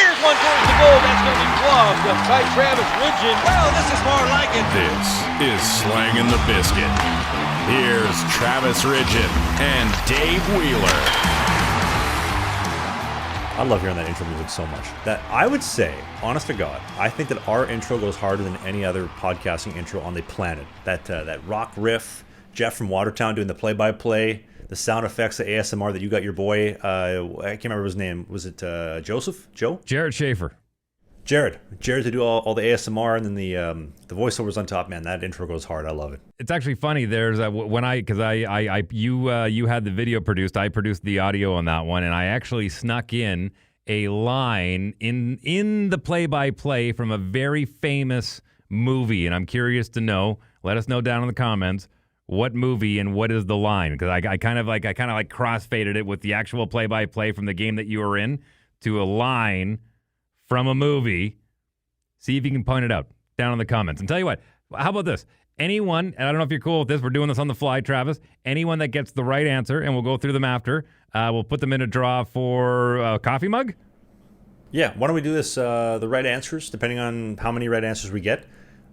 Fires one towards the goal. That's going to be gloved by Travis Ridgen. Well, this is more like it. This is Slangin The Bizkit. Here's Travis Ridgen and Dave Wheeler. I love hearing that intro music so much. That I would say, honest to God, I think that our intro goes harder than any other podcasting intro on the planet. That rock riff, Jeff from Watertown doing the play-by-play, the sound effects, the ASMR that you got your boy, I can't remember his name. Was it Joseph? Joe? Jared Schaefer. Jared to do all the ASMR and then the voiceovers on top. Man, that intro goes hard. I love it. It's actually funny. There's you had the video produced. I produced the audio on that one, and I actually snuck in a line in the play-by-play from a very famous movie, and I'm curious to know. Let us know down in the comments what movie and what is the line, because I kind of crossfaded it with the actual play-by-play from the game that you were in to a line from a movie. See if you can point it out down in the comments. And tell you what, how about this? Anyone, and I don't know if you're cool with this, we're doing this on the fly, Travis. Anyone that gets the right answer, and we'll go through them after, we'll put them in a draw for a coffee mug. Yeah, why don't we do this, the right answers, depending on how many right answers we get.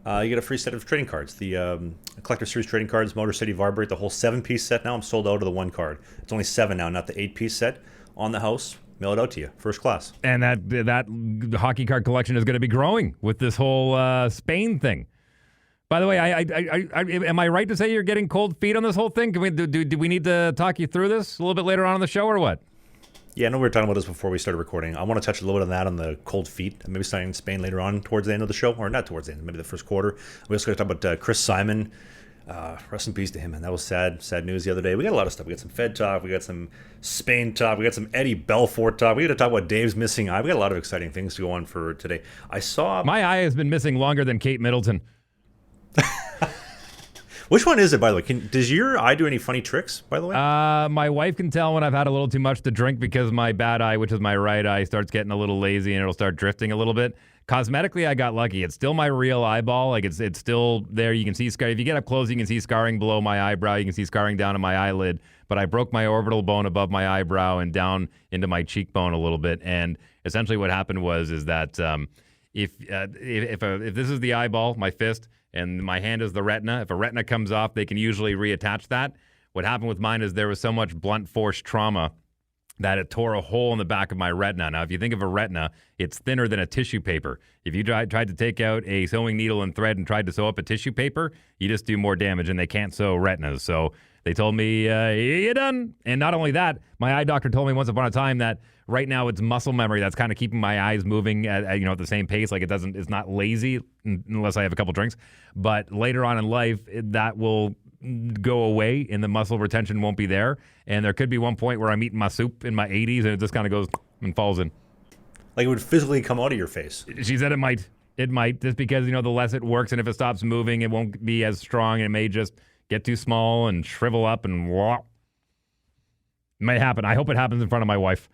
You get a free set of trading cards. The Collector Series trading cards, Motor City Vibrate, the whole 7-piece set now. I'm sold out of the one card. It's only 7 now, not the 8-piece set. On the house. Mail it out to you, first class. And that hockey card collection is going to be growing with this whole Spain thing. By the way, I am I right to say you're getting cold feet on this whole thing? Do we need to talk you through this a little bit later on in the show, or what? Yeah, I know we were talking about this before we started recording. I want to touch a little bit on that, on the cold feet. Maybe starting in Spain later on towards the end of the show, or not towards the end, maybe the first quarter. We also got to talk about Chris Simon. Rest in peace to him, man. That was sad news the other day. We got a lot of stuff. We got some Fed talk. We got some Spain talk. We got some Eddie Belfort talk. We got to talk about Dave's missing eye. We got a lot of exciting things to go on for today. I saw... My eye has been missing longer than Kate Middleton. Which one is it, by the way? Does your eye do any funny tricks, by the way? My wife can tell when I've had a little too much to drink because my bad eye, which is my right eye, starts getting a little lazy and it'll start drifting a little bit. Cosmetically, I got lucky. It's still my real eyeball. Like it's still there. You can see scar. If you get up close, you can see scarring below my eyebrow. You can see scarring down in my eyelid. But I broke my orbital bone above my eyebrow and down into my cheekbone a little bit. And essentially, what happened is that if this is the eyeball, my fist, and my hand is the retina, if a retina comes off, they can usually reattach that. What happened with mine is there was so much blunt force trauma that it tore a hole in the back of my retina. Now, if you think of a retina, it's thinner than a tissue paper. If you tried to take out a sewing needle and thread and tried to sew up a tissue paper, you just do more damage, and they can't sew retinas. So they told me, you're done. And not only that, my eye doctor told me once upon a time that right now it's muscle memory that's kind of keeping my eyes moving at the same pace. Like it's not lazy unless I have a couple drinks. But later on in life, that will go away and the muscle retention won't be there. And there could be one point where I'm eating my soup in my 80s and it just kind of goes and falls in. Like it would physically come out of your face. She said it might. It might, just because, the less it works, and if it stops moving, it won't be as strong, and it may just get too small and shrivel up and wah. It may happen. I hope it happens in front of my wife.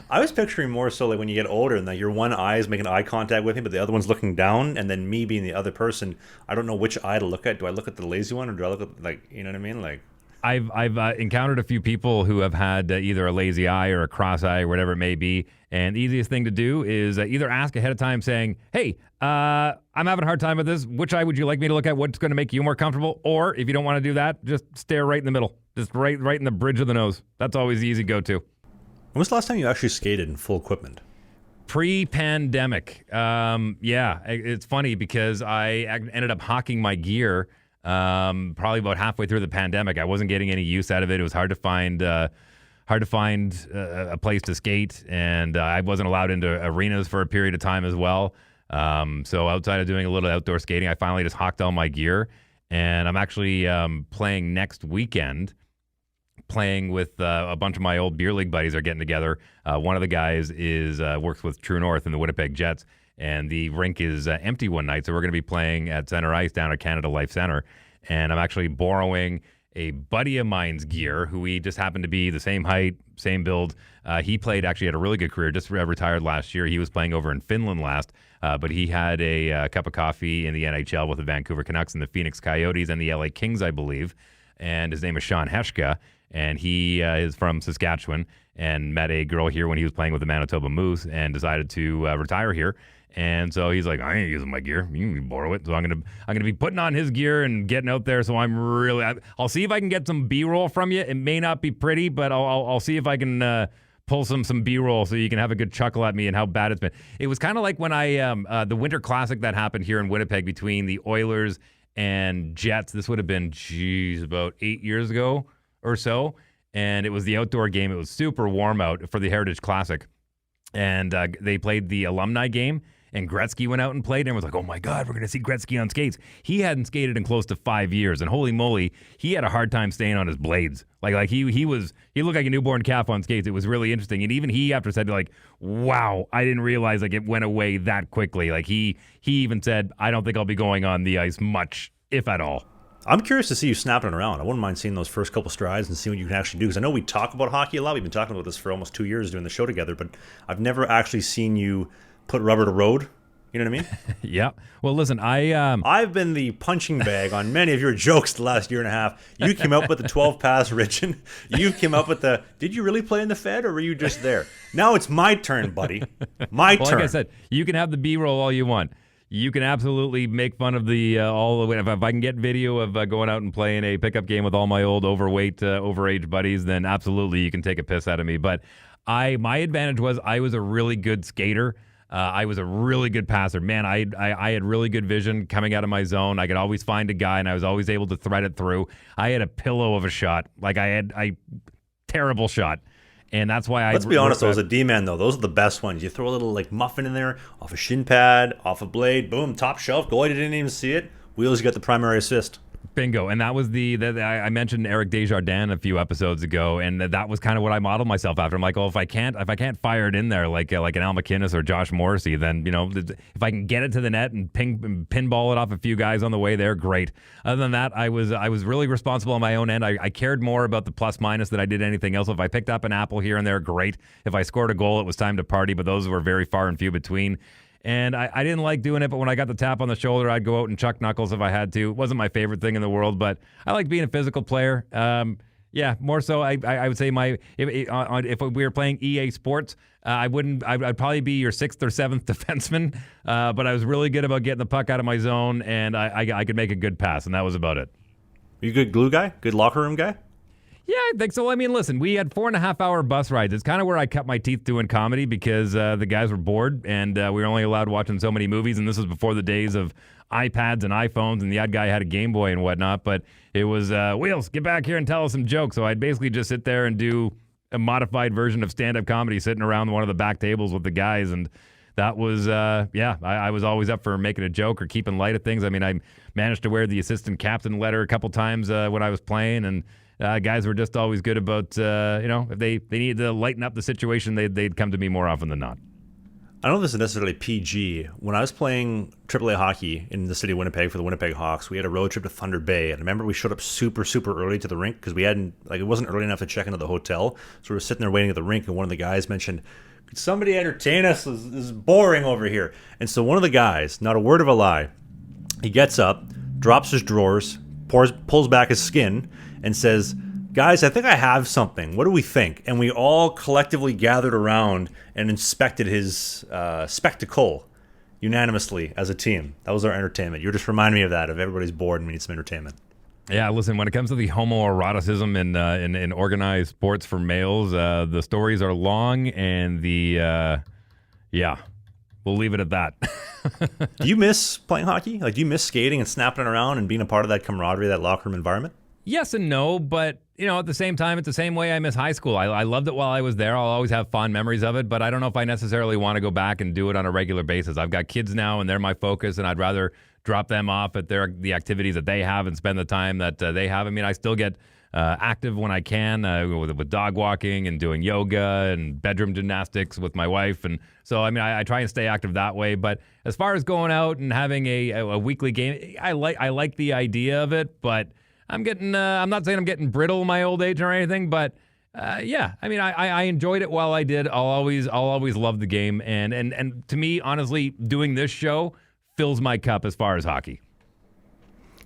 I was picturing more so like when you get older and that your one eye is making eye contact with me, but the other one's looking down, and then me being the other person, I don't know which eye to look at. Do I look at the lazy one, or do I look at, like, you know what I mean? Like, I've encountered a few people who have had either a lazy eye or a cross eye or whatever it may be, and the easiest thing to do is either ask ahead of time saying, hey, I'm having a hard time with this. Which eye would you like me to look at? What's going to make you more comfortable? Or if you don't want to do that, just stare right in the middle. Just right in the bridge of the nose. That's always the easy go-to. When was the last time you actually skated in full equipment? Pre-pandemic. Yeah, it's funny because I ended up hawking my gear probably about halfway through the pandemic. I wasn't getting any use out of it. It was hard to find a place to skate, and I wasn't allowed into arenas for a period of time as well. So outside of doing a little outdoor skating, I finally just hawked all my gear, and I'm actually playing next weekend. Playing with a bunch of my old beer league buddies are getting together. One of the guys works with True North in the Winnipeg Jets, and the rink is empty one night, so we're going to be playing at Center Ice down at Canada Life Center. And I'm actually borrowing a buddy of mine's gear, who we just happened to be the same height, same build. He had a really good career, just retired last year. He was playing over in Finland last, but he had a cup of coffee in the NHL with the Vancouver Canucks and the Phoenix Coyotes and the LA Kings, I believe. And his name is Sean Heshka. and he is from Saskatchewan and met a girl here when he was playing with the Manitoba Moose and decided to retire here. And so he's like, I ain't using my gear. You can borrow it. So I'm gonna be putting on his gear and getting out there. So I'll see if I can get some B-roll from you. It may not be pretty, but I'll see if I can pull some B-roll so you can have a good chuckle at me and how bad it's been. It was kind of like when I the Winter Classic that happened here in Winnipeg between the Oilers and Jets. This would have been about 8 years ago or so, and it was the outdoor game. It was super warm out for the Heritage Classic, and they played the alumni game. And Gretzky went out and played and was like, oh my God, we're going to see Gretzky on skates. He hadn't skated in close to 5 years. And holy moly, he had a hard time staying on his blades. Like he looked like a newborn calf on skates. It was really interesting. And even he after said like, wow, I didn't realize like it went away that quickly. Like he even said, I don't think I'll be going on the ice much, if at all. I'm curious to see you snapping around. I wouldn't mind seeing those first couple strides and seeing what you can actually do. Because I know we talk about hockey a lot. We've been talking about this for almost 2 years doing the show together. But I've never actually seen you put rubber to road. You know what I mean? Yeah. Well, listen, I've been the punching bag on many of your jokes the last year and a half. You came up with the 12-pass Richin. You came up with did you really play in the Fed or were you just there? Now it's my turn, buddy. My turn. Like I said, you can have the B-roll all you want. You can absolutely make fun of the all the way. If I can get video of going out and playing a pickup game with all my old overweight, overage buddies, then absolutely you can take a piss out of me. But my advantage was I was a really good skater. I was a really good passer. Man, I had really good vision coming out of my zone. I could always find a guy, and I was always able to thread it through. I had a pillow of a shot. Like I had a terrible shot. And that's why Let's be honest, though, as a D-man, though, those are the best ones. You throw a little like muffin in there, off a shin pad, off a blade, boom, top shelf. Goalie didn't even see it. Wheels got the primary assist. Bingo. And that was I mentioned Eric Desjardins a few episodes ago, and that was kind of what I modeled myself after. I'm like, oh, if I can't fire it in there like an Al McInnes or Josh Morrissey, then if I can get it to the net and pinball it off a few guys on the way there, great. Other than that, I was really responsible on my own end. I cared more about the plus minus than I did anything else. If I picked up an apple here and there, great. If I scored a goal, it was time to party, but those were very far and few between. And I didn't like doing it, but when I got the tap on the shoulder, I'd go out and chuck knuckles if I had to. It wasn't my favorite thing in the world, but I like being a physical player. Yeah, more so. I would say if we were playing EA Sports, I'd probably be your sixth or seventh defenseman. But I was really good about getting the puck out of my zone, and I could make a good pass, and that was about it. You a good glue guy? Good locker room guy? Yeah, I think so. I mean, listen, we had 4.5-hour bus rides. It's kind of where I cut my teeth doing comedy because the guys were bored and we were only allowed watching so many movies. And this was before the days of iPads and iPhones, and the odd guy had a Game Boy and whatnot. But it was, Wheels, get back here and tell us some jokes. So I'd basically just sit there and do a modified version of stand-up comedy sitting around one of the back tables with the guys. And that was, I was always up for making a joke or keeping light of things. I mean, I managed to wear the assistant captain letter a couple times when I was playing, and guys were just always good about, if they needed to lighten up the situation, they'd come to me more often than not. I don't know if this is necessarily PG. When I was playing AAA hockey in the city of Winnipeg for the Winnipeg Hawks, we had a road trip to Thunder Bay. And I remember we showed up super, super early to the rink because it wasn't early enough to check into the hotel. So we were sitting there waiting at the rink, and one of the guys mentioned, could somebody entertain us? This is boring over here. And so one of the guys, not a word of a lie, he gets up, drops his drawers, pulls back his skin, and says, guys, I think I have something. What do we think? And we all collectively gathered around and inspected his spectacle unanimously as a team. That was our entertainment. You're just reminding me of that, of everybody's bored and we need some entertainment. Yeah, listen, when it comes to the homoeroticism in organized sports for males, the stories are long and we'll leave it at that. Do you miss playing hockey? Like, do you miss skating and snapping around and being a part of that camaraderie, that locker room environment? Yes and no, but at the same time, it's the same way I miss high school. I loved it while I was there. I'll always have fond memories of it, but I don't know if I necessarily want to go back and do it on a regular basis. I've got kids now, and they're my focus, and I'd rather drop them off at the activities that they have and spend the time that they have. I mean, I still get active when I can with dog walking and doing yoga and bedroom gymnastics with my wife, and so I mean, I try and stay active that way. But as far as going out and having a weekly game, I like the idea of it, but I'm not saying I'm getting brittle in my old age or anything, but yeah, I mean, I enjoyed it while I did. I'll always love the game, and to me, honestly, doing this show fills my cup as far as hockey.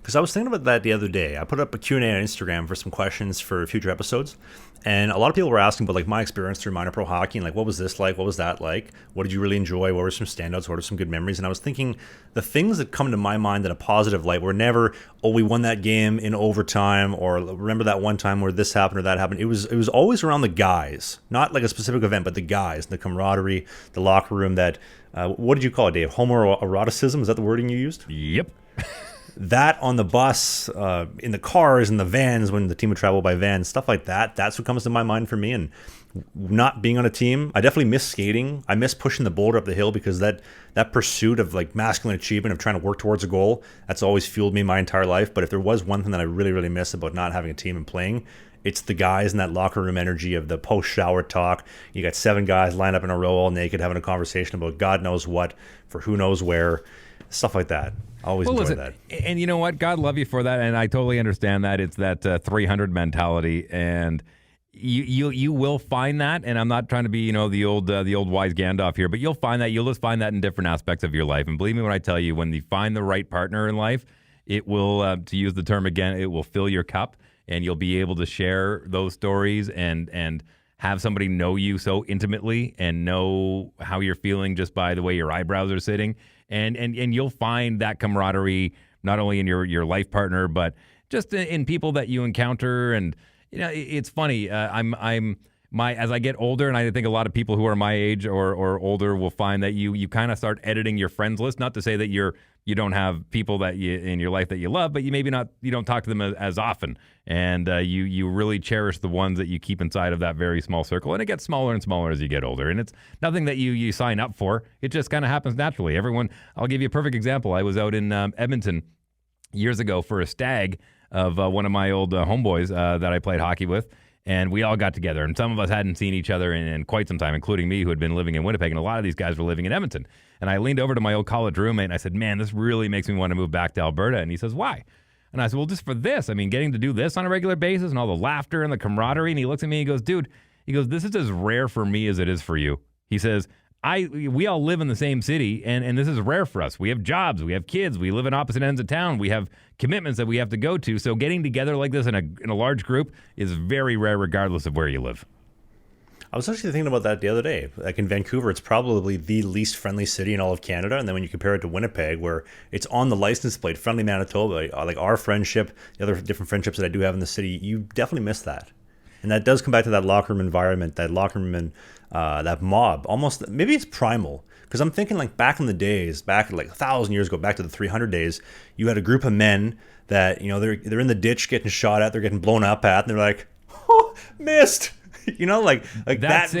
Because I was thinking about that the other day. I put up a Q&A on Instagram for some questions for future episodes. And a lot of people were asking about like my experience through minor pro hockey and like what was this like? What was that like? What did you really enjoy? What were some standouts? What are some good memories? And I was thinking the things that come to my mind in a positive light were never, oh, we won that game in overtime, or remember that one time where this happened or that happened. It was always around the guys, not like a specific event, but the guys, the camaraderie, the locker room. That what did you call it, Dave? Homoeroticism? Is that the wording you used? Yep. That on the bus, in the cars, in the vans, when the team would travel by van, stuff like that. That's what comes to my mind for me. And not being on a team, I definitely miss skating. I miss pushing the boulder up the hill, because that pursuit of like masculine achievement of trying to work towards a goal, that's always fueled me my entire life. But if there was one thing that I really, really miss about not having a team and playing, it's the guys and that locker room energy of the post-shower talk. You got 7 guys lined up in a row all naked having a conversation about God knows what for who knows where. Stuff like that. I always enjoy that. And you know what? God love you for that. And I totally understand that. It's that 300 mentality. And you will find that. And I'm not trying to be, the old wise Gandalf here, but you'll just find that in different aspects of your life. And believe me when I tell you, when you find the right partner in life, it will, to use the term again, it will fill your cup, and you'll be able to share those stories and have somebody know you so intimately and know how you're feeling just by the way your eyebrows are sitting. And you'll find that camaraderie not only in your life partner, but just in people that you encounter. And it's funny. As I get older, and I think a lot of people who are my age or older will find that you kind of start editing your friends list. Not to say that you don't have people that in your life that you love, but you don't talk to them as often, and you really cherish the ones that you keep inside of that very small circle, and it gets smaller and smaller as you get older. And it's nothing that you sign up for; it just kind of happens naturally. I'll give you a perfect example. I was out in Edmonton years ago for a stag of one of my old homeboys that I played hockey with. And we all got together, and some of us hadn't seen each other in quite some time, including me, who had been living in Winnipeg, and a lot of these guys were living in Edmonton. And I leaned over to my old college roommate, and I said, man, this really makes me want to move back to Alberta. And he says, why? And I said, well, just for this. I mean, getting to do this on a regular basis and all the laughter and the camaraderie. And he looks at me and he goes, dude, this is as rare for me as it is for you. He says, we all live in the same city, and this is rare for us. We have jobs, we have kids, we live in opposite ends of town, we have commitments that we have to go to. So getting together like this in a large group is very rare, regardless of where you live. I was actually thinking about that the other day. Like in Vancouver, it's probably the least friendly city in all of Canada. And then when you compare it to Winnipeg, where it's on the license plate, Friendly Manitoba, like our friendship, the other different friendships that I do have in the city, you definitely miss that. And that does come back to that locker room environment, that locker room and that mob. Almost, maybe it's primal. Because I'm thinking like back in the days, back like 1,000 years ago, back to the 300 days, you had a group of men that, they're in the ditch getting shot at, they're getting blown up at, and they're like, oh, missed. That's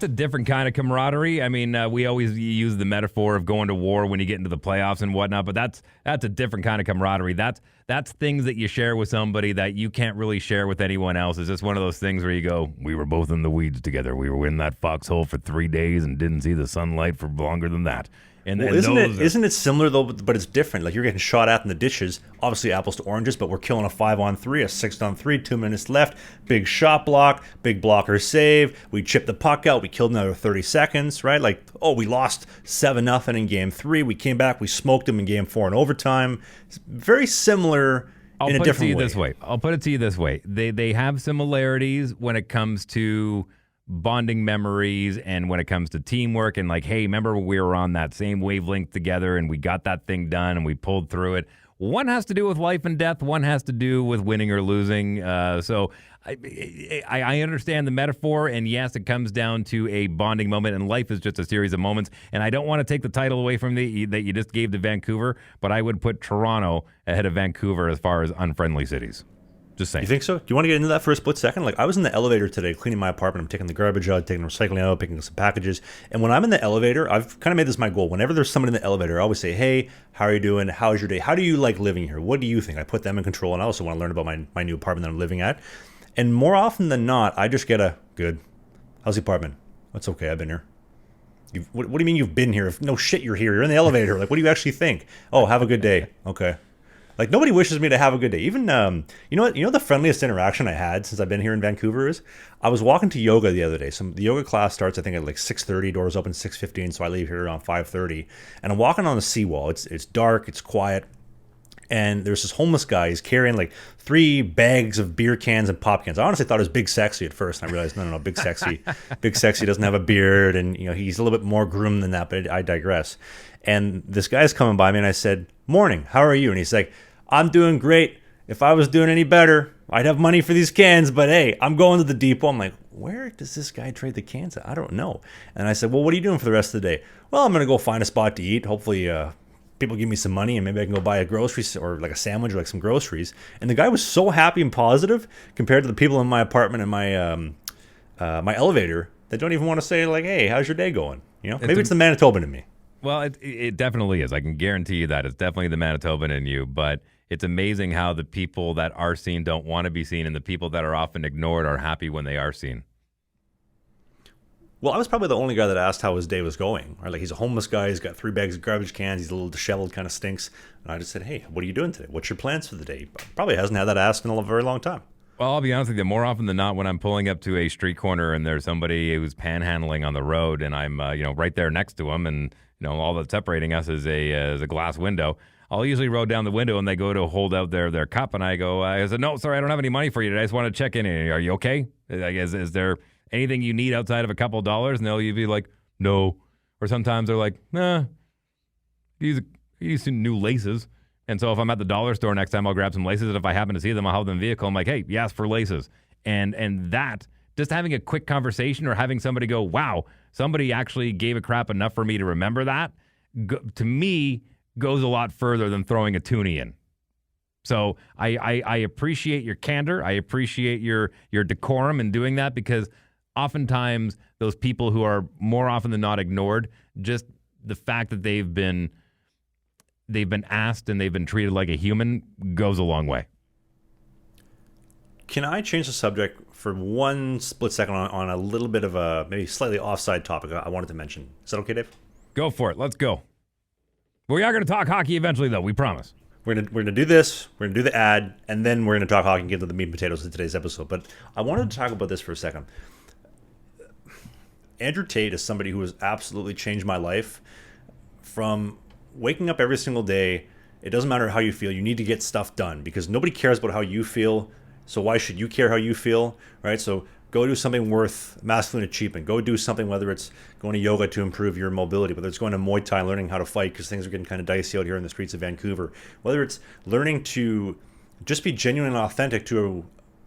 a different kind of camaraderie. I mean, we always use the metaphor of going to war when you get into the playoffs and whatnot, but that's a different kind of camaraderie. That's things that you share with somebody that you can't really share with anyone else. It's just one of those things where you go, we were both in the weeds together. We were in that foxhole for 3 days and didn't see the sunlight for longer than that. And isn't it similar though? But it's different. Like you're getting shot at in the ditches. Obviously apples to oranges, but we're killing a 5-on-3, a 6-on-3, 2 minutes left. Big shot block, big blocker save. We chipped the puck out. We killed another 30 seconds. Right? Like we lost 7-0 in game 3. We came back. We smoked them in game 4 in overtime. It's very similar. I'll put it to you this way. They have similarities when it comes to bonding memories and when it comes to teamwork and like, hey, remember we were on that same wavelength together and we got that thing done and we pulled through it. One has to do with life and death. One has to do with winning or losing. So I understand the metaphor, and yes, it comes down to a bonding moment, and life is just a series of moments. And I don't want to take the title away from that you just gave to Vancouver, but I would put Toronto ahead of Vancouver as far as unfriendly cities. Just saying. You think so? Do you want to get into that for a split second? Like I was in the elevator today cleaning my apartment. I'm taking the garbage out, taking the recycling out, picking up some packages. And when I'm in the elevator, I've kind of made this my goal. Whenever there's somebody in the elevator, I always say, hey, how are you doing? How's your day? How do you like living here? What do you think? I put them in control, and I also want to learn about my new apartment that I'm living at. And more often than not, I just get a good. How's the apartment? That's okay. I've been here. What do you mean you've been here? No shit, you're here. You're in the elevator. Like, what do you actually think? Oh, have a good day. Okay. Like, nobody wishes me to have a good day. Even, you know what? You know the friendliest interaction I had since I've been here in Vancouver is I was walking to yoga the other day. So the yoga class starts, I think, at like 6:30. Doors open 6:15, so I leave here around 5:30. And I'm walking on the seawall. It's dark. It's quiet. And there's this homeless guy. He's carrying like 3 bags of beer cans and pop cans. I honestly thought it was Big Sexy at first. And I realized, no, Big Sexy. Big Sexy doesn't have a beard. And, he's a little bit more groomed than that, but I digress. And this guy's coming by me and I said, "Morning, how are you?" And he's like, "I'm doing great. If I was doing any better, I'd have money for these cans. But hey, I'm going to the depot." I'm like, where does this guy trade the cans at? I don't know. And I said, "Well, what are you doing for the rest of the day?" "Well, I'm going to go find a spot to eat. Hopefully, people give me some money and maybe I can go buy a grocery or like a sandwich or like some groceries." And the guy was so happy and positive compared to the people in my apartment and my my elevator that don't even want to say like, "Hey, how's your day going?" Maybe it's the Manitoban in me. Well, it definitely is. I can guarantee you that. It's definitely the Manitoban in you, but it's amazing how the people that are seen don't want to be seen, and the people that are often ignored are happy when they are seen. Well, I was probably the only guy that asked how his day was going. Right? Like, he's a homeless guy. He's got 3 bags of garbage cans. He's a little disheveled, kind of stinks. And I just said, "Hey, what are you doing today? What's your plans for the day?" Probably hasn't had that asked in a very long time. Well, I'll be honest with you. More often than not, when I'm pulling up to a street corner and there's somebody who's panhandling on the road, and I'm right there next to them, and all that's separating us is a glass window, I'll usually roll down the window and they go to hold out their cup, and I said, "No, sorry, I don't have any money for you today. I just want to check in. Are you okay? Is there anything you need outside of a couple of dollars?" And they'll usually be like, "No." Or sometimes they're like, "Nah, use some new laces." And so if I'm at the dollar store next time, I'll grab some laces. And if I happen to see them, I'll have them in the vehicle. I'm like, "Hey, you asked for laces." And that, just having a quick conversation or having somebody go, "Wow, somebody actually gave a crap enough for me to remember that," to me, goes a lot further than throwing a toonie in. So I appreciate your candor. I appreciate your decorum in doing that, because oftentimes those people who are more often than not ignored, just the fact that they've been asked and they've been treated like a human goes a long way. Can I change the subject for one split second on a little bit of a maybe slightly offside topic I wanted to mention? Is that okay, Dave? Go for it. Let's go. We are going to talk hockey eventually, though. We promise. We're gonna do this. We're gonna do the ad, and then we're gonna talk hockey and get to the meat and potatoes of today's episode. But I wanted to talk about this for a second. Andrew Tate is somebody who has absolutely changed my life. From waking up every single day, it doesn't matter how you feel. You need to get stuff done, because nobody cares about how you feel. So why should you care how you feel, right? So go do something worth masculine achievement. Go do something, whether it's going to yoga to improve your mobility, whether it's going to Muay Thai, learning how to fight because things are getting kind of dicey out here in the streets of Vancouver, whether it's learning to just be genuine and authentic to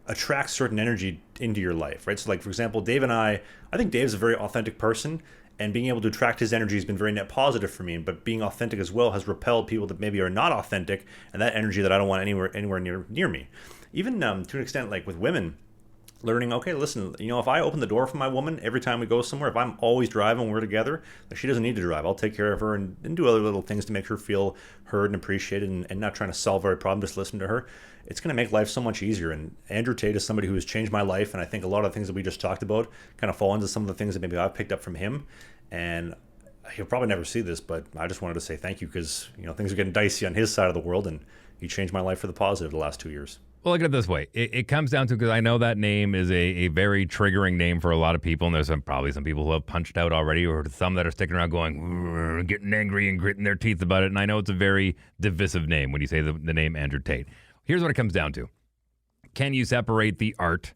attract certain energy into your life, right? So like, for example, Dave and I think Dave's a very authentic person, and being able to attract his energy has been very net positive for me. But being authentic as well has repelled people that maybe are not authentic, and that energy that I don't want anywhere near me. Even to an extent, like with women, learning, okay, listen, if I open the door for my woman every time we go somewhere, if I'm always driving when we're together, like, she doesn't need to drive. I'll take care of her and do other little things to make her feel heard and appreciated, and not trying to solve every problem, just listen to her. It's going to make life so much easier. And Andrew Tate is somebody who has changed my life, and I think a lot of the things that we just talked about kind of fall into some of the things that maybe I've picked up from him. And he'll probably never see this, but I just wanted to say thank you, because things are getting dicey on his side of the world, and he changed my life for the positive the last 2 years. Well, look at it this way. It comes down to, because I know that name is a very triggering name for a lot of people, and there's probably some people who have punched out already, or some that are sticking around going, getting angry and gritting their teeth about it. And I know it's a very divisive name when you say the name Andrew Tate. Here's what it comes down to. Can you separate the art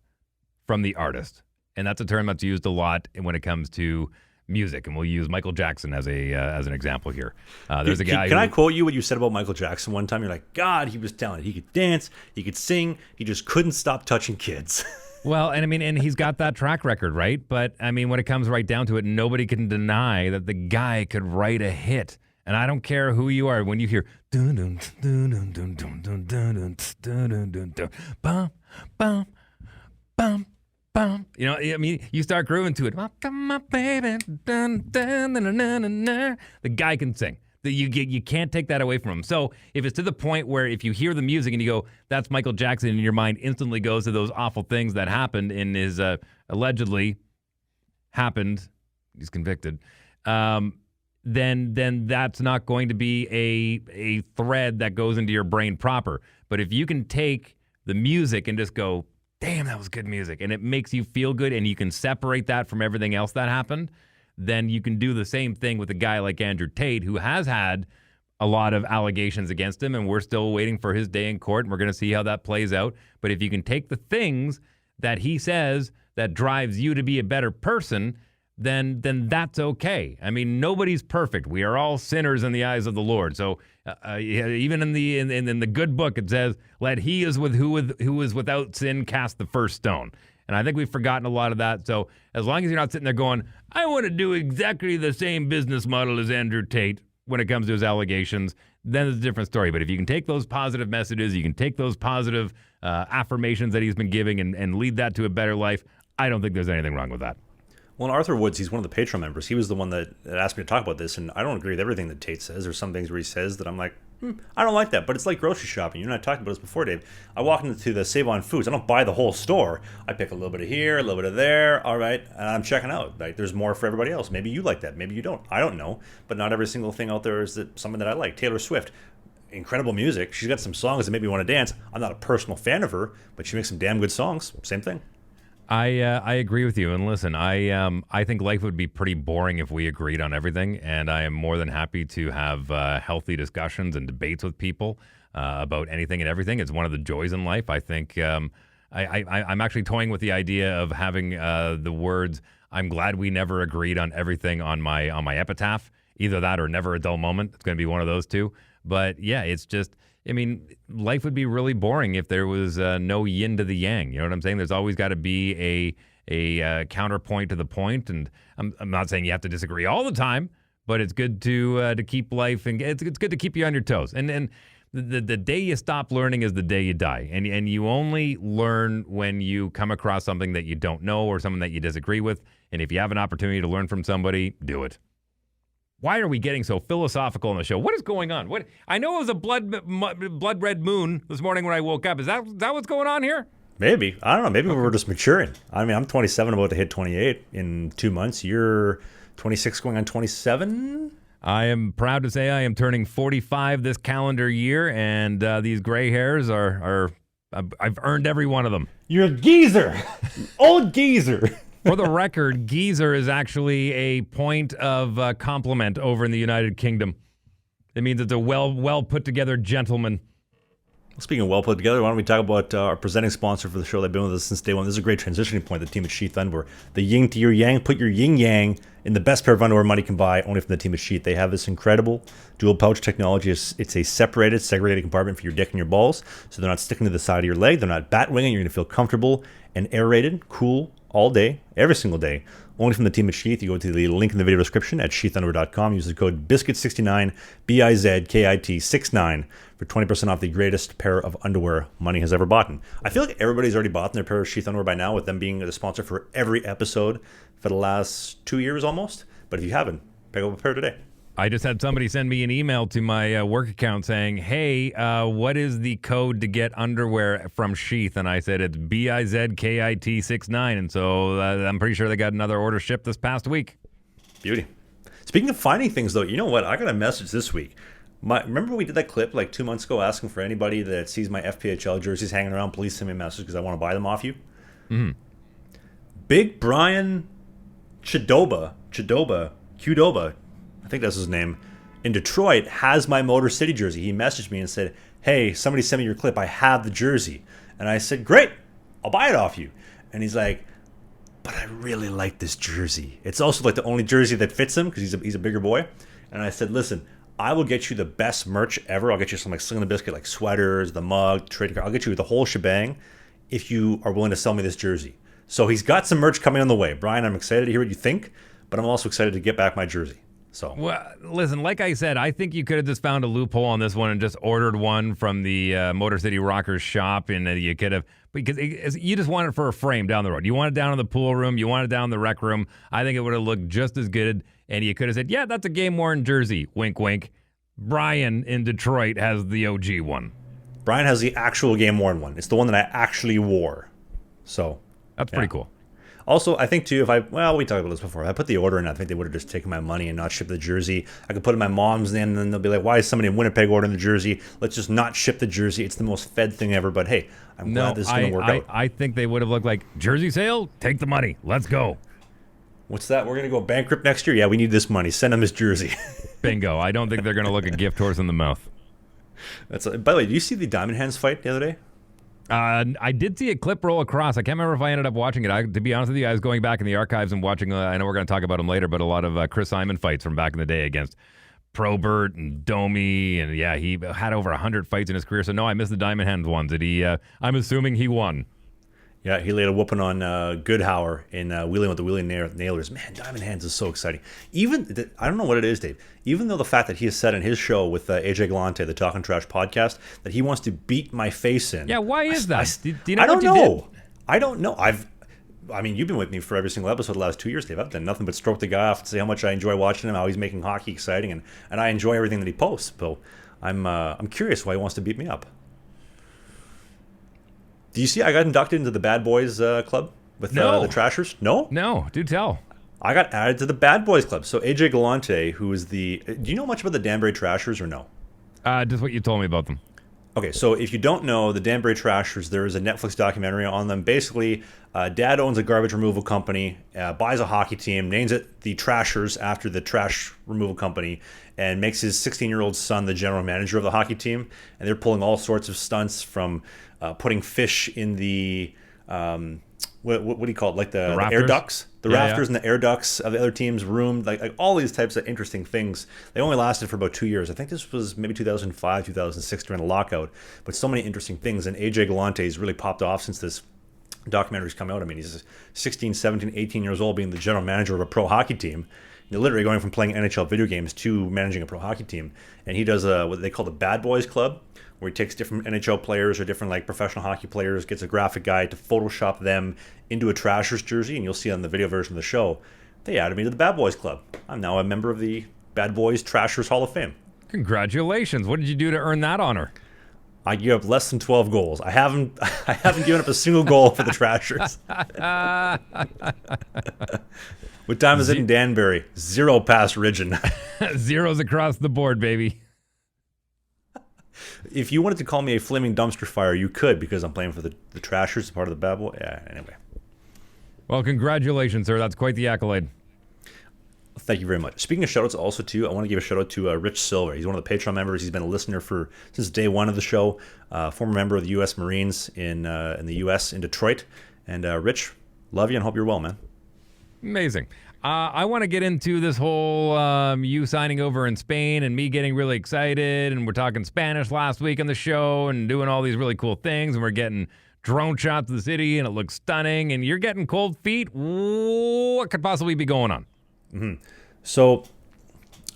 from the artist? And that's a term that's used a lot when it comes to music, and we'll use Michael Jackson as an example here. There's a guy. Can I quote you what you said about Michael Jackson one time? You're like, God, he was talented. He could dance, he could sing, he just couldn't stop touching kids. Well, and he's got that track record, right? But I mean, when it comes right down to it, nobody can deny that the guy could write a hit. And I don't care who you are, when you hear dun dun dun dun dun dun dun dun dun dun dun bum bum bum. Bum. I mean, you start grooving to it. Come on, baby. Dun, dun, dun, dun, dun, dun, dun. The guy can sing. You can't take that away from him. So if it's to the point where if you hear the music and you go, that's Michael Jackson, and your mind instantly goes to those awful things that happened in his allegedly happened, he's convicted, then that's not going to be a thread that goes into your brain proper. But if you can take the music and just go, damn, that was good music, and it makes you feel good, and you can separate that from everything else that happened, then you can do the same thing with a guy like Andrew Tate, who has had a lot of allegations against him, and we're still waiting for his day in court, and we're going to see how that plays out. But if you can take the things that he says that drives you to be a better person, then that's okay. I mean, nobody's perfect. We are all sinners in the eyes of the Lord. So even in the good book, it says, "Let he is who is without sin cast the first stone." And I think we've forgotten a lot of that. So as long as you're not sitting there going, "I want to do exactly the same business model as Andrew Tate," when it comes to his allegations, then it's a different story. But if you can take those positive messages, you can take those positive affirmations that he's been giving and lead that to a better life, I don't think there's anything wrong with that. Well, Arthur Woods, he's one of the Patreon members. He was the one that asked me to talk about this, and I don't agree with everything that Tate says. There's some things where he says that I'm like, I don't like that. But it's like grocery shopping. You and I talked about this before, Dave. I walk into the Save On Foods. I don't buy the whole store. I pick a little bit of here, a little bit of there. All right, and I'm checking out. Like, there's more for everybody else. Maybe you like that. Maybe you don't. I don't know. But not every single thing out there is something that I like. Taylor Swift, incredible music. She's got some songs that make me want to dance. I'm not a personal fan of her, but she makes some damn good songs. Same thing. I agree with you. And listen, I think life would be pretty boring if we agreed on everything. And I am more than happy to have healthy discussions and debates with people about anything and everything. It's one of the joys in life. I think I'm actually toying with the idea of having the words, "I'm glad we never agreed on everything" on my epitaph. Either that or "never a dull moment." It's going to be one of those two. But yeah, it's just, I mean, life would be really boring if there was no yin to the yang. You know what I'm saying? There's always got to be a counterpoint to the point. And I'm not saying you have to disagree all the time, but it's good to keep life, and it's good to keep you on your toes. And the day you stop learning is the day you die. And you only learn when you come across something that you don't know or something that you disagree with. And if you have an opportunity to learn from somebody, do it. Why are we getting so philosophical on the show? What is going on? What I know it was a blood red moon this morning when I woke up. Is that what's going on here? Maybe. I don't know. Maybe we're just maturing. I mean, I'm 27, about to hit 28 in 2 months. You're 26 going on 27? I am proud to say I am turning 45 this calendar year, and these gray hairs are I've earned every one of them. You're a geezer. Old geezer. For the record, geezer is actually a point of compliment over in the United Kingdom. It means it's a well put together gentleman. Speaking of well put together, why don't we talk about our presenting sponsor for the show? They've been with us since day one. This is a great transitioning point, the team at Sheath Underwear. The yin to your yang, put your yin yang in the best pair of underwear money can buy, only from the team at Sheath. They have this incredible dual pouch technology. It's a separated, segregated compartment for your dick and your balls, so they're not sticking to the side of your leg. They're not bat winging. You're going to feel comfortable and aerated, cool, all day, every single day. Only from the team at Sheath. You go to the link in the video description at sheathunderwear.com. Use the code BIZKIT69, BIZKIT69 for 20% off the greatest pair of underwear money has ever bought. I feel like everybody's already bought their pair of Sheath Underwear by now, with them being the sponsor for every episode for the last 2 years almost. But if you haven't, pick up a pair today. I just had somebody send me an email to my work account saying, "Hey, what is the code to get underwear from Sheath?" And I said, it's BIZKIT69. And so I'm pretty sure they got another order shipped this past week. Beauty. Speaking of finding things, though, you know what? I got a message this week. Remember we did that clip like 2 months ago asking for anybody that sees my FPHL jerseys hanging around, please send me a message because I want to buy them off you? Mm-hmm. Big Brian Qdoba, I think that's his name, in Detroit, has my Motor City jersey. He messaged me and said, "Hey, somebody send me your clip. I have the jersey." And I said, "Great, I'll buy it off you." And he's like, "But I really like this jersey. It's also like the only jersey that fits him because he's a bigger boy." And I said, "Listen, I will get you the best merch ever. I'll get you some like Slangin The Bizkit, like sweaters, the mug, trading card. I'll get you the whole shebang if you are willing to sell me this jersey." So he's got some merch coming on the way. Brian, I'm excited to hear what you think, but I'm also excited to get back my jersey. So, well, listen, like I said, I think you could have just found a loophole on this one and just ordered one from the Motor City Rockers shop, and you could have, because you just want it for a frame down the road. You want it down in the pool room. You want it down in the rec room. I think it would have looked just as good, and you could have said, "Yeah, that's a game-worn jersey." Wink, wink. Brian in Detroit has the OG one. Brian has the actual game-worn one. It's the one that I actually wore. So, that's pretty cool. Also, I think, too, we talked about this before. If I put the order in, I think they would have just taken my money and not shipped the jersey. I could put in my mom's name, and then they'll be like, "Why is somebody in Winnipeg ordering the jersey? Let's just not ship the jersey." It's the most fed thing ever. But, hey, I'm glad this is going to work out. I think they would have looked like, "Jersey sale? Take the money. Let's go." What's that? We're going to go bankrupt next year? Yeah, we need this money. Send them his jersey. Bingo. I don't think they're going to look a gift horse in the mouth. By the way, did you see the Diamond Hands fight the other day? I did see a clip roll across. I can't remember if I ended up watching it. To be honest with you, I was going back in the archives and watching, I know we're going to talk about him later, but a lot of Chris Simon fights from back in the day against Probert and Domi. And yeah, he had over 100 fights in his career. So no, I missed the Diamond Hands ones. Did he? I'm assuming he won. Yeah, he laid a whooping on Goodhauer in Wheeling with the Wheeling Nailers. Man, Diamond Hands is so exciting. I don't know what it is, Dave. Even though the fact that he has said in his show with AJ Galante, the Talking Trash podcast, that he wants to beat my face in. Yeah, why is that? Do you know I don't what you know. did? I don't know. I mean, you've been with me for every single episode the last 2 years, Dave. I've done nothing but stroke the guy off and say how much I enjoy watching him, how he's making hockey exciting, and I enjoy everything that he posts. So I'm curious why he wants to beat me up. Do you see I got inducted into the Bad Boys Club with the Trashers? No? No, do tell. I got added to the Bad Boys Club. So AJ Galante, who is do you know much about the Danbury Trashers or no? Just what you told me about them. Okay, so if you don't know, the Danbury Trashers, there is a Netflix documentary on them. Basically, dad owns a garbage removal company, buys a hockey team, names it the Trashers after the trash removal company, and makes his 16-year-old son the general manager of the hockey team. And they're pulling all sorts of stunts from putting fish in the what do you call it? Like the air ducts, rafters and the air ducts of the other team's room, like all these types of interesting things. They only lasted for about 2 years. I think this was maybe 2005, 2006 during the lockout. But so many interesting things, and AJ Galante has really popped off since this documentary's come out. I mean, he's 16, 17, 18 years old, being the general manager of a pro hockey team. You're literally going from playing NHL video games to managing a pro hockey team. And he does what they call the Bad Boys Club, where he takes different NHL players or different like professional hockey players, gets a graphic guy to Photoshop them into a Trashers jersey, and you'll see on the video version of the show, they added me to the Bad Boys Club. I'm now a member of the Bad Boys Trashers Hall of Fame. Congratulations. What did you do to earn that honor? I gave up less than 12 goals. I haven't given up a single goal for the Trashers. What time is it in Danbury? 0 past Ridgeon. Zeros across the board, baby. If you wanted to call me a flaming dumpster fire, you could, because I'm playing for the Trashers, part of the Bad Boy. Yeah, anyway. Well, congratulations, sir. That's quite the accolade. Thank you very much. Speaking of shoutouts, also too, I want to give a shout out to Rich Silver. He's one of the Patreon members. He's been a listener since day one of the show. Former member of the U.S. Marines in the U.S. in Detroit. And Rich, love you and hope you're well, man. Amazing. I want to get into this whole you signing over in Spain and me getting really excited. And we're talking Spanish last week on the show and doing all these really cool things. And we're getting drone shots of the city and it looks stunning. And you're getting cold feet. What could possibly be going on? Mm-hmm. So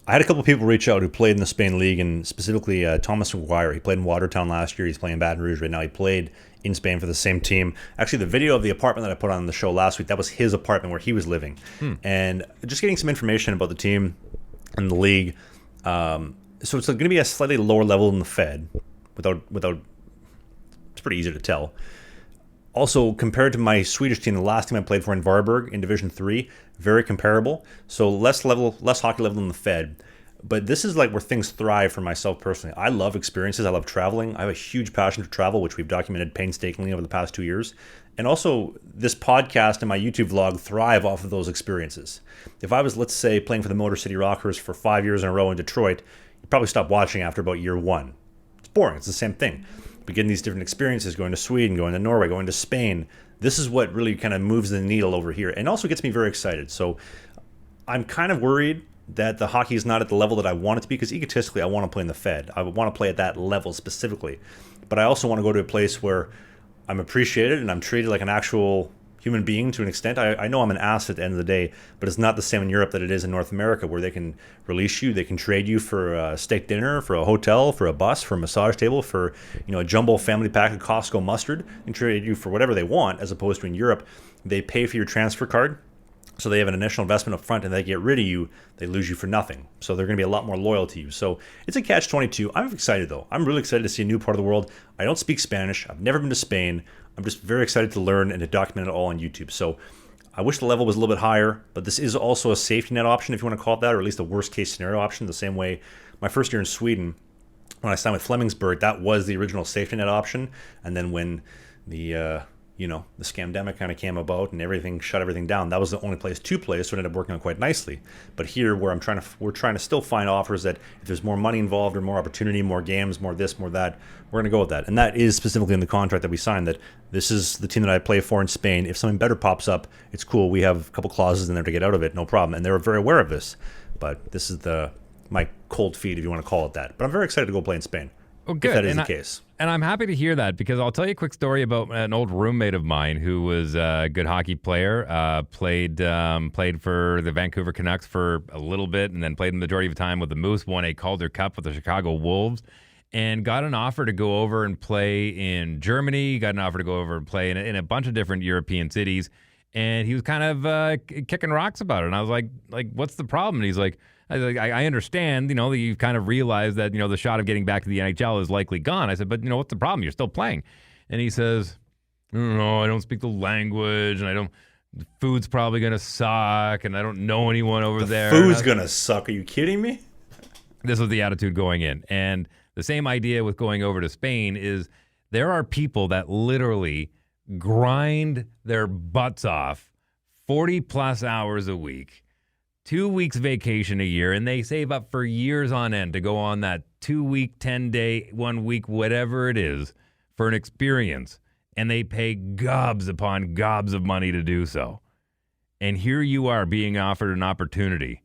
I had a couple of people reach out who played in the Spain League, and specifically Thomas McGuire. He played in Watertown last year. He's playing Baton Rouge right now. He played in Spain for the same team. Actually, the video of the apartment that I put on the show last week, that was his apartment where he was living. And just getting some information about the team and the league. So it's going to be a slightly lower level than the Fed. Without, it's pretty easy to tell. Also, compared to my Swedish team, the last team I played for in Varberg in Division 3, very comparable. So less hockey level than the Fed. But this is like where things thrive for myself personally. I love experiences. I love traveling. I have a huge passion for travel, which we've documented painstakingly over the past 2 years. And also, this podcast and my YouTube vlog thrive off of those experiences. If I was, let's say, playing for the Motor City Rockers for 5 years in a row in Detroit, you'd probably stop watching after about year 1. It's boring. It's the same thing. But getting these different experiences, going to Sweden, going to Norway, going to Spain, this is what really kind of moves the needle over here and also gets me very excited. So I'm kind of worried that the hockey is not at the level that I want it to be, because egotistically I want to play in the Fed. I want to play at that level specifically. But I also want to go to a place where I'm appreciated and I'm treated like an actual human being to an extent. I know I'm an asset at the end of the day, but it's not the same in Europe that it is in North America, where they can release you, they can trade you for a steak dinner, for a hotel, for a bus, for a massage table, for a jumbo family pack of Costco mustard, and trade you for whatever they want, as opposed to in Europe, they pay for your transfer card. So they have an initial investment up front, and they get rid of you, they lose you for nothing. So they're going to be a lot more loyal to you. So it's a catch-22. I'm excited, though. I'm really excited to see a new part of the world. I don't speak Spanish. I've never been to Spain. I'm just very excited to learn and to document it all on YouTube. So I wish the level was a little bit higher, but this is also a safety net option, if you want to call it that, or at least a worst-case scenario option, the same way my first year in Sweden, when I signed with Flemingsburg, that was the original safety net option. And then when the the scamdemic kind of came about and everything shut everything down. That was the only place to play, so it ended up working out quite nicely. But here, where we're trying to still find offers that if there's more money involved or more opportunity, more games, more this, more that, we're going to go with that. And that is specifically in the contract that we signed, that this is the team that I play for in Spain. If something better pops up, it's cool. We have a couple clauses in there to get out of it, no problem. And they're very aware of this. But this is my cold feet, if you want to call it that. But I'm very excited to go play in Spain. Oh, good. If that is the case. And I'm happy to hear that, because I'll tell you a quick story about an old roommate of mine who was a good hockey player, played for the Vancouver Canucks for a little bit, and then played the majority of the time with the Moose, won a Calder Cup with the Chicago Wolves, and got an offer to go over and play in Germany, got an offer to go over and play in a bunch of different European cities, and he was kind of kicking rocks about it. And I was like, what's the problem? And he's like, I understand, that you've kind of realized that, the shot of getting back to the NHL is likely gone. I said, but, what's the problem? You're still playing. And he says, no, I don't speak the language, and the food's probably going to suck, and I don't know anyone over there. Food's going to suck. Are you kidding me? This was the attitude going in. And the same idea with going over to Spain is there are people that literally grind their butts off 40-plus hours a week, 2 weeks vacation a year, and they save up for years on end to go on that 2-week, 10-day, 1 week, whatever it is, for an experience, and they pay gobs upon gobs of money to do so. And here you are being offered an opportunity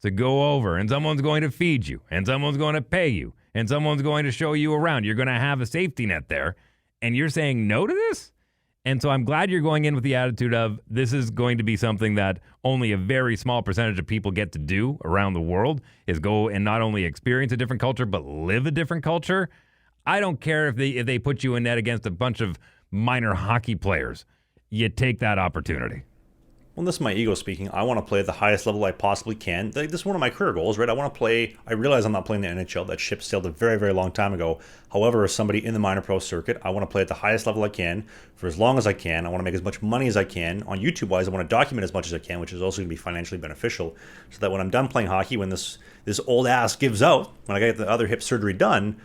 to go over, and someone's going to feed you, and someone's going to pay you, and someone's going to show you around. You're going to have a safety net there, and you're saying no to this? And so I'm glad you're going in with the attitude of this is going to be something that only a very small percentage of people get to do around the world, is go and not only experience a different culture, but live a different culture. I don't care if they put you in net against a bunch of minor hockey players. You take that opportunity. Well, this is my ego speaking. I want to play at the highest level I possibly can. This is one of my career goals, right? I want to play. I realize I'm not playing the NHL. That ship sailed a very, very long time ago. However, as somebody in the minor pro circuit, I want to play at the highest level I can for as long as I can. I want to make as much money as I can. On YouTube-wise, I want to document as much as I can, which is also going to be financially beneficial, so that when I'm done playing hockey, when this old ass gives out, when I get the other hip surgery done,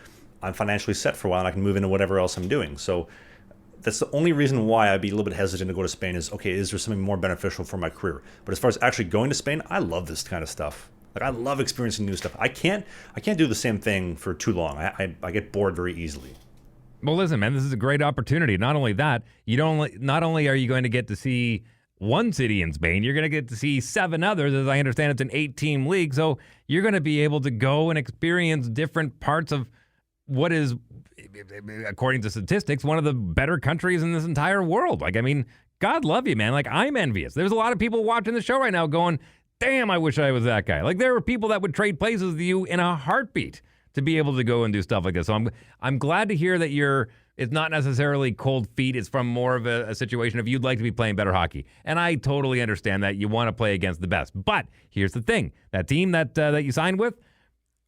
I'm financially set for a while and I can move into whatever else I'm doing. So that's the only reason why I'd be a little bit hesitant to go to Spain is, okay, is there something more beneficial for my career? But as far as actually going to Spain, I love this kind of stuff. Like, I love experiencing new stuff. I can't do the same thing for too long. I get bored very easily. Well, listen, man, this is a great opportunity. Not only that, not only are you going to get to see one city in Spain, you're going to get to see 7 others. As I understand, it's an 8-team league. So you're going to be able to go and experience different parts of what is, according to statistics, one of the better countries in this entire world. Like, I mean, God love you, man. Like, I'm envious. There's a lot of people watching the show right now going, damn, I wish I was that guy. Like, there are people that would trade places with you in a heartbeat to be able to go and do stuff like this. So I'm glad to hear that it's not necessarily cold feet. It's from more of a situation of you'd like to be playing better hockey. And I totally understand that you want to play against the best. But here's the thing. That team that you signed with,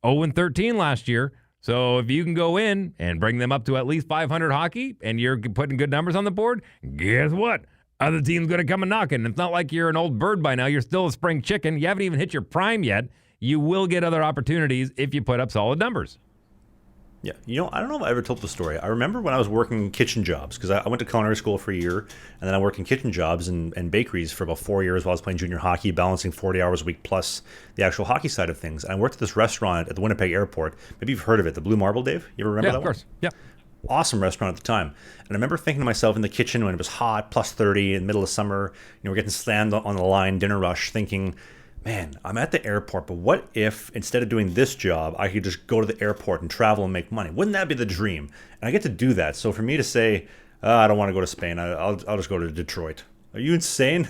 0-13 last year. So if you can go in and bring them up to at least 500 hockey and you're putting good numbers on the board, guess what? Other team's going to come and knocking. It's not like you're an old bird by now. You're still a spring chicken. You haven't even hit your prime yet. You will get other opportunities if you put up solid numbers. Yeah, I don't know if I ever told the story. I remember when I was working kitchen jobs, because I went to culinary school for a year, and then I worked in kitchen jobs and bakeries for about 4 years while I was playing junior hockey, balancing 40 hours a week plus the actual hockey side of things. And I worked at this restaurant at the Winnipeg airport. Maybe you've heard of it, the Blue Marble, Dave? You ever remember that one? Yeah, of course. Yeah. Awesome restaurant at the time. And I remember thinking to myself in the kitchen when it was hot, plus 30 in the middle of summer, we're getting slammed on the line, dinner rush, thinking, man, I'm at the airport, but what if instead of doing this job, I could just go to the airport and travel and make money? Wouldn't that be the dream? And I get to do that. So for me to say, I don't want to go to Spain, I'll just go to Detroit. Are you insane?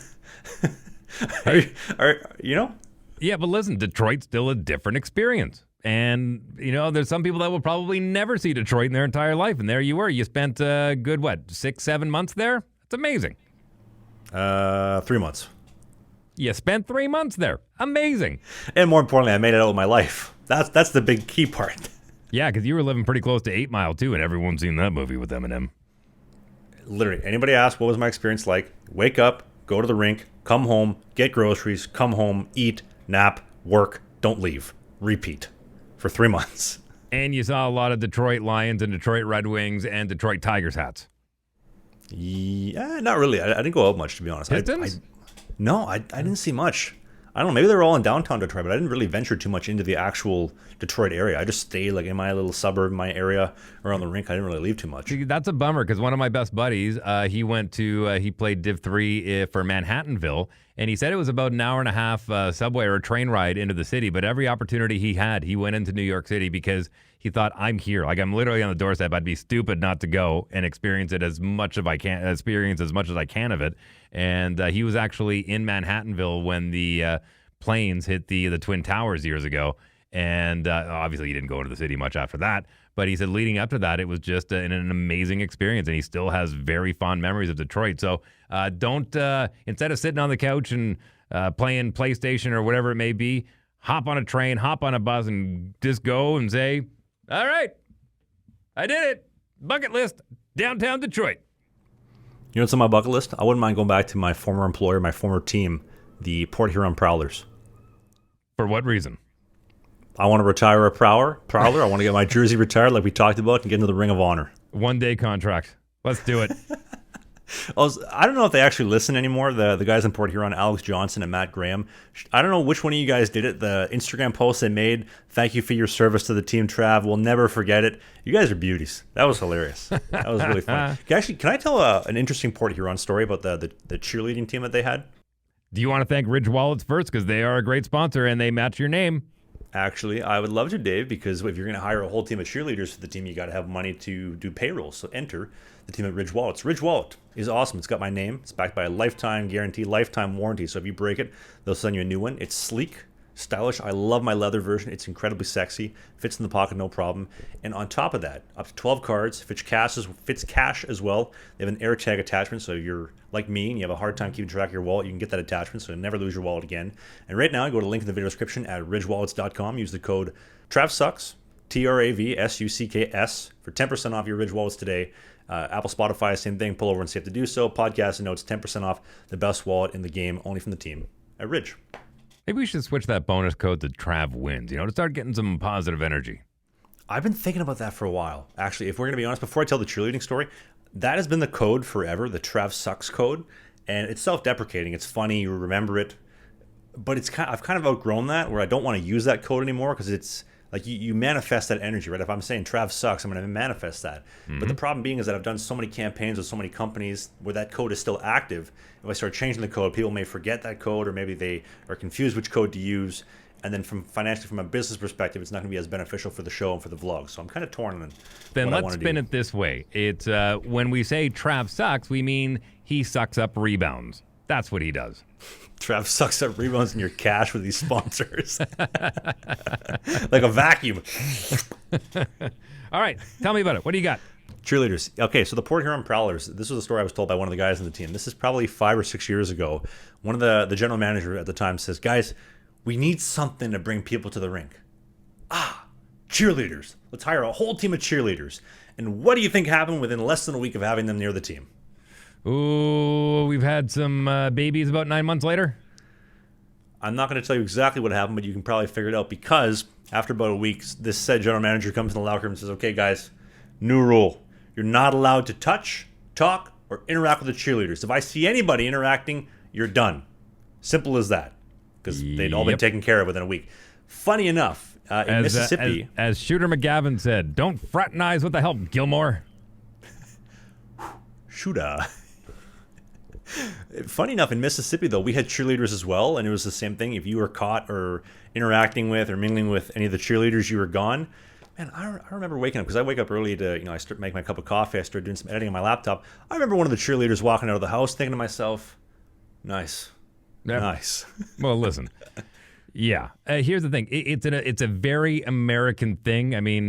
Yeah, but listen, Detroit's still a different experience. And, there's some people that will probably never see Detroit in their entire life. And there you were. You spent a good, 6-7 months there? That's amazing. 3 months. You spent 3 months there. Amazing. And more importantly, I made it out with my life. That's the big key part. Yeah, because you were living pretty close to 8 Mile, too, and everyone's seen that movie with Eminem. Literally, anybody asks what was my experience like, wake up, go to the rink, come home, get groceries, come home, eat, nap, work, don't leave. Repeat. For 3 months. And you saw a lot of Detroit Lions and Detroit Red Wings and Detroit Tigers hats. Yeah, not really. I didn't go out much, to be honest. Pistons? I didn't see much. I don't know. Maybe they were all in downtown Detroit, but I didn't really venture too much into the actual Detroit area. I just stayed like in my little suburb, my area around the rink. I didn't really leave too much. See, that's a bummer because one of my best buddies, he played Div 3 for Manhattanville, and he said it was about an hour and a half subway or train ride into the city, but every opportunity he had, he went into New York City because he thought, I'm here. Like, I'm literally on the doorstep. I'd be stupid not to go and experience as much as I can of it. And he was actually in Manhattanville when the planes hit the Twin Towers years ago. And obviously he didn't go into the city much after that. But he said leading up to that, it was just an amazing experience. And he still has very fond memories of Detroit. So instead of sitting on the couch and playing PlayStation or whatever it may be, hop on a train, hop on a bus, and just go and say, all right, I did it. Bucket list, downtown Detroit. You know what's on my bucket list? I wouldn't mind going back to my former employer, my former team, the Port Huron Prowlers. For what reason? I want to retire a Prowler. I want to get my jersey retired like we talked about and get into the Ring of Honor. 1-day contract. Let's do it. I don't know if they actually listen anymore. The guys in Port Huron, Alex Johnson and Matt Graham. I don't know which one of you guys did it. The Instagram post they made, thank you for your service to the team, Trav. We'll never forget it. You guys are beauties. That was hilarious. That was really fun. Can I tell an interesting Port Huron story about the cheerleading team that they had? Do you want to thank Ridge Wallets first? Because they are a great sponsor and they match your name. Actually, I would love to, Dave, because if you're going to hire a whole team of cheerleaders for the team, you got to have money to do payroll. So enter the team at Ridge Wallets. Ridge Wallet is awesome. It's got my name. It's backed by a lifetime guarantee, lifetime warranty. So if you break it, they'll send you a new one. It's sleek, stylish. I love my leather version. It's incredibly sexy. Fits in the pocket, no problem. And on top of that, up to 12 cards. Fits cash as well. They have an AirTag attachment, so you're like me and you have a hard time keeping track of your wallet, you can get that attachment so you never lose your wallet again. And right now, go to the link in the video description at ridgewallets.com. Use the code TRAVSUCKS, TRAVSUCKS, for 10% off your Ridge Wallets today. Apple, Spotify, same thing. Pull over and see if to do so. Podcast and notes, 10% off the best wallet in the game, only from the team at Ridge. Maybe we should switch that bonus code to Trav Wins, to start getting some positive energy. I've been thinking about that for a while. Actually, if we're going to be honest, before I tell the cheerleading story, that has been the code forever, the TRAVSUCKS code. And it's self-deprecating. It's funny. You remember it. But I've kind of outgrown that where I don't want to use that code anymore because it's like you manifest that energy, right? If I'm saying Trav sucks, I'm going to manifest that. Mm-hmm. But the problem being is that I've done so many campaigns with so many companies where that code is still active. If I start changing the code, people may forget that code or maybe they are confused which code to use. And then from a business perspective, it's not going to be as beneficial for the show and for the vlog. So I'm kind of torn on Then let's spin it this way. It's when we say Trav sucks, we mean he sucks up rebounds. That's what he does. Trav sucks up rebounds in your cash with these sponsors. Like a vacuum. All right, tell me about it. What do you got? Cheerleaders. Okay, so the Port Huron Prowlers. This was a story I was told by one of the guys on the team. This is probably 5 or 6 years ago. One of the general manager at the time says, guys, we need something to bring people to the rink. Cheerleaders. Let's hire a whole team of cheerleaders. And what do you think happened within less than a week of having them near the team? Ooh, we've had some babies about 9 months later. I'm not going to tell you exactly what happened, but you can probably figure it out because after about a week, this said general manager comes in the locker room and says, okay, guys, new rule. You're not allowed to touch, talk, or interact with the cheerleaders. If I see anybody interacting, you're done. Simple as that. Because they'd all been taken care of within a week. Funny enough, in Mississippi... As Shooter McGavin said, don't fraternize with the help, Gilmore. Shooter. Funny enough, in Mississippi, though, we had cheerleaders as well, and it was the same thing. If you were caught or interacting with or mingling with any of the cheerleaders, you were gone. Man, I remember waking up, because I wake up early to, I start making my cup of coffee, I start doing some editing on my laptop. I remember one of the cheerleaders walking out of the house thinking to myself, nice. Yep. Nice. Well, listen. Yeah. Here's the thing. It's a very American thing. I mean,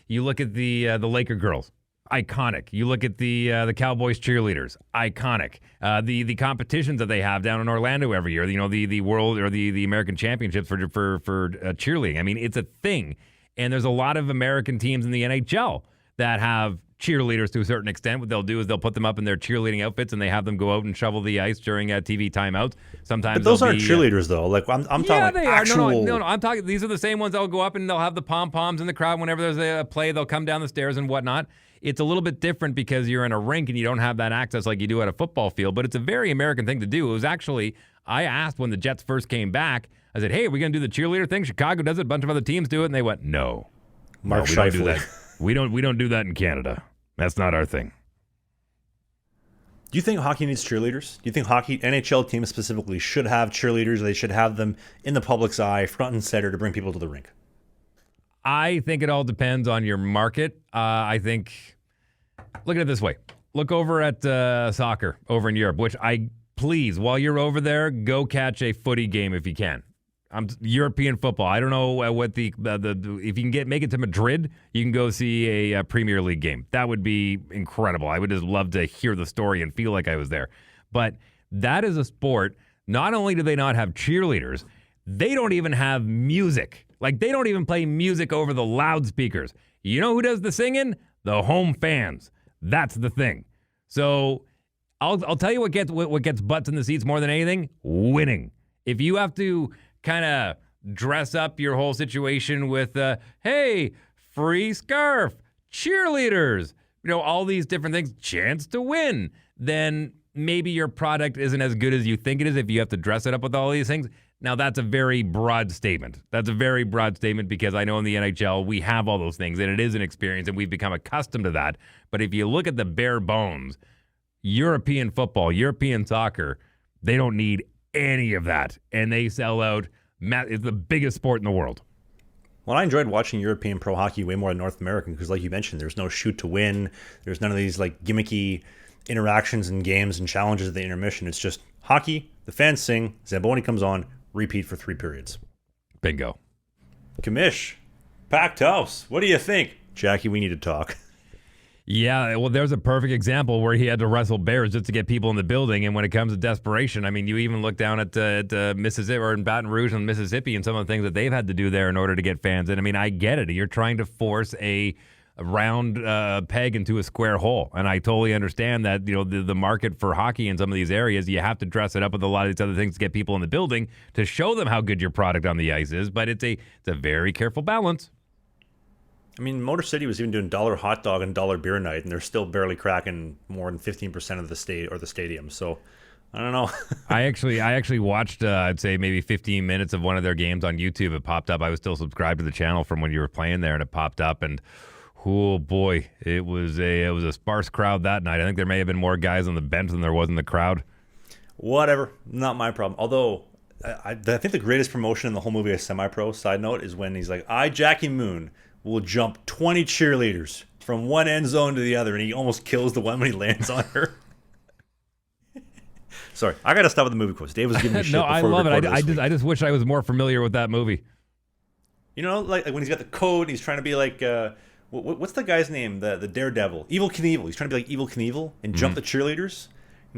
you look at the Laker girls, iconic. You look at the Cowboys cheerleaders, iconic. The competitions that they have down in Orlando every year. The world or the American championships for cheerleading. I mean, it's a thing. And there's a lot of American teams in the NHL that have cheerleaders to a certain extent. What they'll do is they'll put them up in their cheerleading outfits and they have them go out and shovel the ice during TV timeouts. Sometimes, but those aren't cheerleaders though. Like I'm talking like they actual. Are. No. I'm talking. These are the same ones that'll go up and they'll have the pom poms in the crowd whenever there's a play. They'll come down the stairs and whatnot. it's a little bit different because you're in a rink and you don't have that access like you do at a football field, but it's a very American thing to do. It was actually, I asked when the Jets first came back, I said, hey, are we going to do the cheerleader thing? Chicago does it. A bunch of other teams do it. And they went, no. Mark we don't do that. We don't do that in Canada. That's not our thing. Do you think hockey needs cheerleaders? Do you think NHL teams specifically should have cheerleaders? They should have them in the public's eye, front and center, to bring people to the rink? I think it all depends on your market. I think, look at it this way. Look over at soccer over in Europe, which please, while you're over there, go catch a footy game if you can. European football. I don't know what if you can make it to Madrid, you can go see a Premier League game. That would be incredible. I would just love to hear the story and feel like I was there. But that is a sport. Not only do they not have cheerleaders, they don't even have music. Like, they don't even play music over the loudspeakers. You know who does the singing? The home fans. That's the thing. So I'll tell you what gets butts in the seats more than anything: winning. If you have to kind of dress up your whole situation with, hey, free scarf, cheerleaders, all these different things, chance to win, then maybe your product isn't as good as you think it is if you have to dress it up with all these things. Now, that's a very broad statement. That's a very broad statement because I know in the NHL we have all those things, and it is an experience, and we've become accustomed to that. But if you look at the bare bones, European football, European soccer, they don't need any of that, and they sell out. It's the biggest sport in the world. Well, I enjoyed watching European pro hockey way more than North American because, like you mentioned, there's no shoot to win. There's none of these like gimmicky interactions and games and challenges at the intermission. It's just hockey, the fans sing, Zamboni comes on, repeat for 3 periods. Bingo. Commish, packed house. What do you think? Jackie, we need to talk. Yeah, well, there's a perfect example where he had to wrestle bears just to get people in the building. And when it comes to desperation, I mean, you even look down at Mississippi or in Baton Rouge and Mississippi and some of the things that they've had to do there in order to get fans in. I mean, I get it. You're trying to force a round peg into a square hole. And I totally understand that, the market for hockey in some of these areas, you have to dress it up with a lot of these other things to get people in the building to show them how good your product on the ice is. But it's a very careful balance. I mean, Motor City was even doing $1 hot dog and $1 beer night, and they're still barely cracking more than 15% of the stadium. So, I don't know. I actually watched, I'd say maybe 15 minutes of one of their games on YouTube. It popped up. I was still subscribed to the channel from when you were playing there, and it popped up. And oh boy, it was a sparse crowd that night. I think there may have been more guys on the bench than there was in the crowd. Whatever, not my problem. Although I think the greatest promotion in the whole movie, a semi-pro side note, is when he's like, Jackie Moon, will jump 20 cheerleaders from one end zone to the other, and he almost kills the one when he lands on her. Sorry, I got to stop with the movie quotes. Dave was giving me shit. No, I love it. I just wish I was more familiar with that movie. Like when he's got the code, he's trying to be like, what's the guy's name? The Daredevil, Evil Knievel. He's trying to be like Evil Knievel and jump the cheerleaders.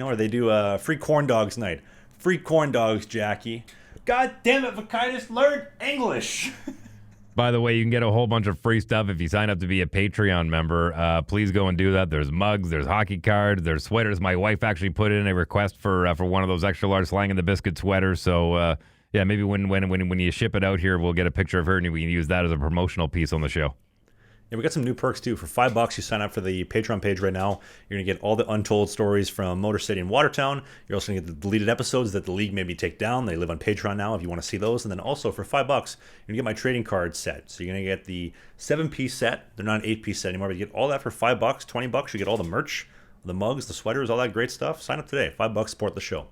Or they do free corn dogs night. Free corn dogs, Jackie. God damn it, Vakitis, learn English. By the way, you can get a whole bunch of free stuff if you sign up to be a Patreon member. Please go and do that. There's mugs, there's hockey cards, there's sweaters. My wife actually put in a request for one of those extra large Slangin The Bizkit sweaters. So yeah, maybe when you ship it out here, we'll get a picture of her and we can use that as a promotional piece on the show. Yeah, we got some new perks too. For $5, you sign up for the Patreon page right now. You're gonna get all the untold stories from Motor City and Watertown. You're also gonna get the deleted episodes that the league made me take down. They live on Patreon now if you want to see those. And then also for $5, you're gonna get my trading card set. So you're gonna get the 7-piece set. They're not an 8-piece set anymore, but you get all that for $5, $20. You get all the merch, the mugs, the sweaters, all that great stuff. Sign up today. $5, support the show.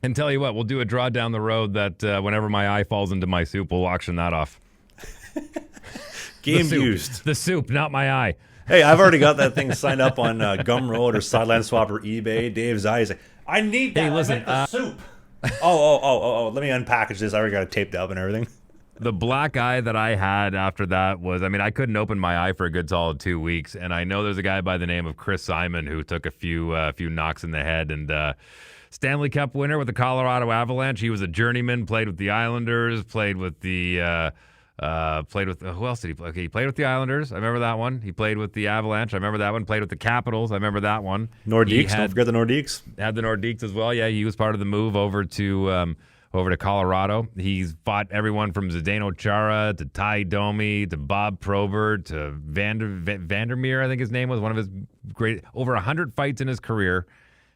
And tell you what, we'll do a draw down the road that whenever my eye falls into my soup, we'll auction that off. Game used. The soup, not my eye. Hey, I've already got that thing signed up on Gumroad or Sideline Swap or eBay. Dave's eyes like, I need that. Hey, listen, I meant the soup. Oh. Let me unpackage this. I already got it taped up and everything. The black eye that I had after that was, I couldn't open my eye for a good solid 2 weeks. And I know there's a guy by the name of Chris Simon who took a few knocks in the head and Stanley Cup winner with the Colorado Avalanche. He was a journeyman, played with the Islanders, played with who else did he play? Okay, he played with the Islanders. I remember that one. He played with the Avalanche. I remember that one. Played with the Capitals. I remember that one. Nordiques. Don't forget the Nordiques. Had the Nordiques as well. Yeah, he was part of the move over to over to Colorado. He's fought everyone from Zdeno Chara to Ty Domi to Bob Probert to Vandermeer, I think his name was, one of his great, over 100 fights in his career.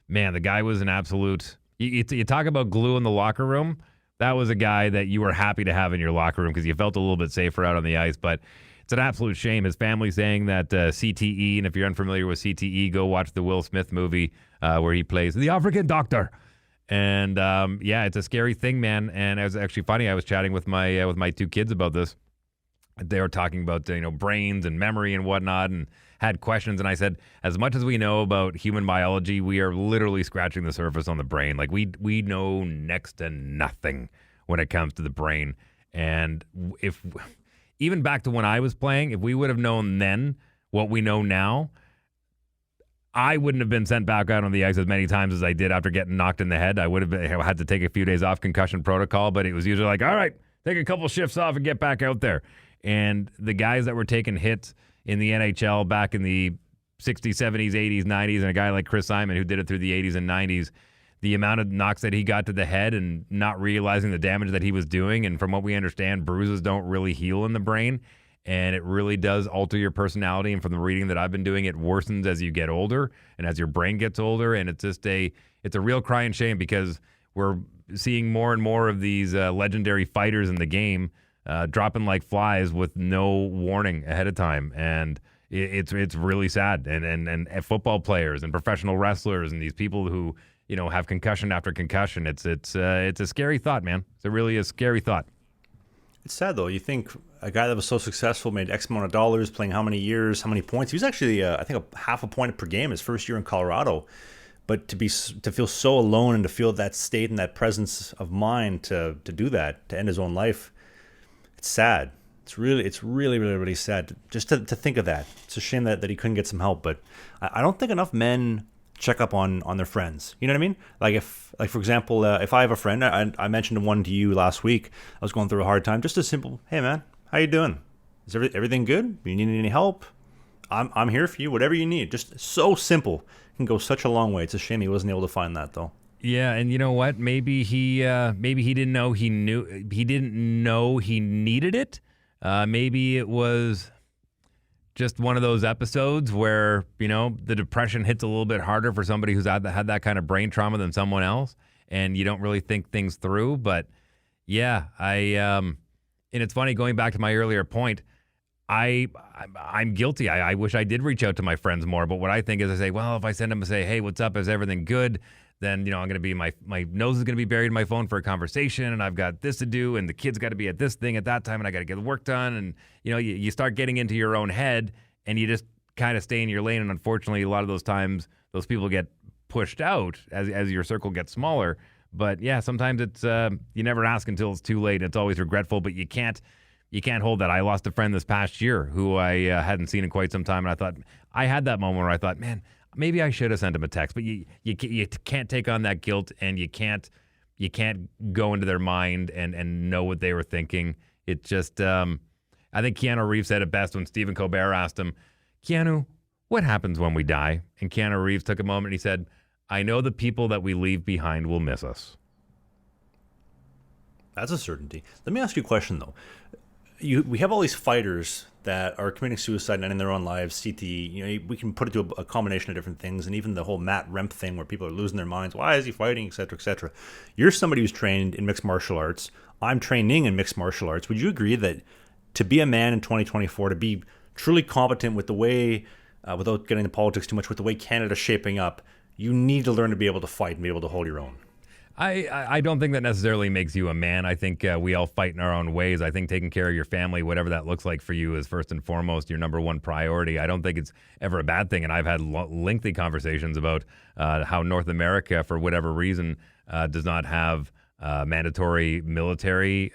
Man, the guy was an absolute, you talk about glue in the locker room. That was a guy that you were happy to have in your locker room because you felt a little bit safer out on the ice. But it's an absolute shame. His family saying that CTE, and if you're unfamiliar with CTE, go watch the Will Smith movie where he plays the African doctor. And yeah, it's a scary thing, man. And it was actually funny. I was chatting with my two kids about this. They were talking about brains and memory and whatnot, and had questions. And I said, as much as we know about human biology, we are literally scratching the surface on the brain. Like we know next to nothing when it comes to the brain. And if even back to when I was playing, if we would have known then what we know now, I wouldn't have been sent back out on the ice as many times as I did after getting knocked in the head. I would have had to take a few days off concussion protocol, but it was usually like, all right, take a couple shifts off and get back out there. And the guys that were taking hits in the NHL back in the 60s, 70s, 80s, 90s, and a guy like Chris Simon who did it through the 80s and 90s, the amount of knocks that he got to the head and not realizing the damage that he was doing. And from what we understand, bruises don't really heal in the brain. And it really does alter your personality. And from the reading that I've been doing, it worsens as you get older and as your brain gets older. And it's just it's a real crying shame because we're seeing more and more of these legendary fighters in the game dropping like flies with no warning ahead of time. And it's really sad. And football players and professional wrestlers and these people who, have concussion after concussion. It's a scary thought, man. It's really a scary thought. It's sad, though. You think a guy that was so successful, made X amount of dollars, playing how many years, how many points. He was actually, I think, a half a point per game his first year in Colorado. But to feel so alone and to feel that state and that presence of mind to do that, to end his own life, it's sad. It's really, really sad just to think of that. It's a shame that he couldn't get some help. But I don't think enough men check up on their friends. You know what I mean? Like for example, if I have a friend, I mentioned one to you last week. I was going through a hard time. Just a simple, hey man, how you doing? Is everything good? You need any help? I'm here for you. Whatever you need. Just so simple. Can go such a long way. It's a shame he wasn't able to find that though. Yeah, and you know what? Maybe he didn't know he needed it. Maybe it was just one of those episodes where, the depression hits a little bit harder for somebody who's had that kind of brain trauma than someone else, and you don't really think things through. But yeah, and it's funny, going back to my earlier point, I'm guilty. I wish I did reach out to my friends more, but what I think is I say, well, if I send them and say, hey, what's up? Is everything good? Then, I'm going to be, my nose is going to be buried in my phone for a conversation, and I've got this to do, and the kid's got to be at this thing at that time, and I got to get the work done. And, you start getting into your own head, and you just kind of stay in your lane. And unfortunately, a lot of those times, those people get pushed out as your circle gets smaller. But yeah, sometimes it's, you never ask until it's too late. It's always regretful, but you can't hold that. I lost a friend this past year who I hadn't seen in quite some time, and I thought, I had that moment where I thought, man, maybe I should have sent him a text, but you can't take on that guilt, and you can't go into their mind and know what they were thinking. It just, I think Keanu Reeves said it best when Stephen Colbert asked him, Keanu, what happens when we die? And Keanu Reeves took a moment and he said, I know the people that we leave behind will miss us. That's a certainty. Let me ask you a question, though. We have all these fighters that are committing suicide and ending their own lives, CTE. We can put it to a combination of different things, and even the whole Matt Remp thing where people are losing their minds. Why is he fighting, et cetera, et cetera. You're somebody who's trained in mixed martial arts. I'm training in mixed martial arts. Would you agree that to be a man in 2024, to be truly competent with the way, without getting into politics too much, with the way Canada's shaping up, you need to learn to be able to fight and be able to hold your own? I don't think that necessarily makes you a man. I think we all fight in our own ways. I think taking care of your family, whatever that looks like for you, is first and foremost your number one priority. I don't think it's ever a bad thing. And I've had lengthy conversations about how North America, for whatever reason, does not have mandatory military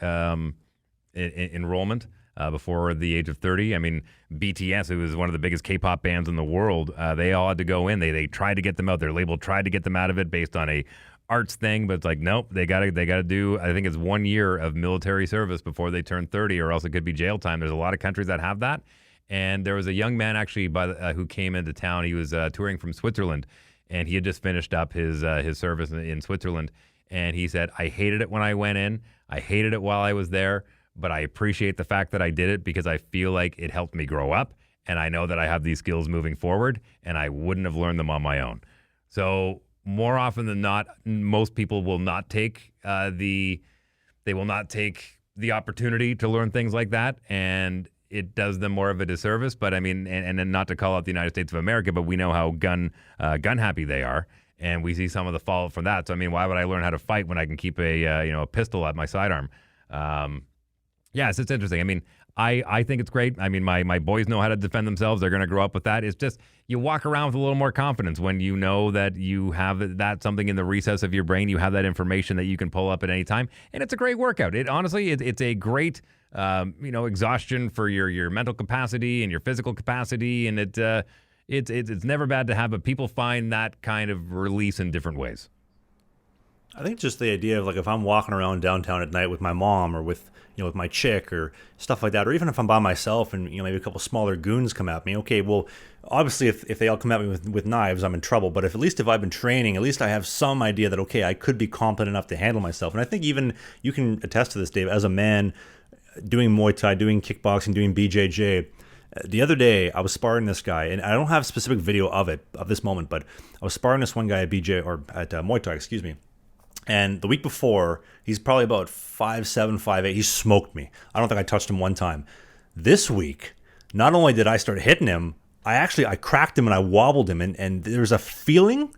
enrollment before the age of 30. I mean, BTS, who is one of the biggest K-pop bands in the world, they all had to go in. They tried to get them out. Their label tried to get them out of it based on a arts thing, but it's like, nope, they gotta do, I think it's 1 year of military service before they turn 30, or else it could be jail time. There's a lot of countries that have that. And there was a young man actually who came into town. He was touring from Switzerland, and he had just finished up his service in Switzerland. And he said, I hated it when I went in. I hated it while I was there, but I appreciate the fact that I did it because I feel like it helped me grow up. And I know that I have these skills moving forward, and I wouldn't have learned them on my own. So more often than not, most people will not take the opportunity to learn things like that, and it does them more of a disservice. But I mean, and not to call out the United States of America, but we know how gun happy they are, and we see some of the fallout from that. So I mean, why would I learn how to fight when I can keep a pistol at my sidearm? Yes, it's interesting. I mean, I think it's great. I mean, my boys know how to defend themselves. They're going to grow up with that. It's just you walk around with a little more confidence when you know that you have that something in the recess of your brain. You have that information that you can pull up at any time, and it's a great workout. It honestly, it's a great exhaustion for your mental capacity and your physical capacity, and it's never bad to have. But people find that kind of release in different ways. I think just the idea of like if I'm walking around downtown at night with my mom or with my chick or stuff like that, or even if I'm by myself and maybe a couple smaller goons come at me. Okay, well, obviously if they all come at me with knives, I'm in trouble. But at least if I've been training, at least I have some idea that okay, I could be competent enough to handle myself. And I think even you can attest to this, Dave, as a man doing Muay Thai, doing kickboxing, doing BJJ. The other day, I was sparring this guy, and I don't have specific video of this moment, but I was sparring this one guy at Muay Thai, excuse me. And the week before, he's probably about 5'7", 5'8". He smoked me. I don't think I touched him one time. This week, not only did I start hitting him, I cracked him and I wobbled him. And there's a feeling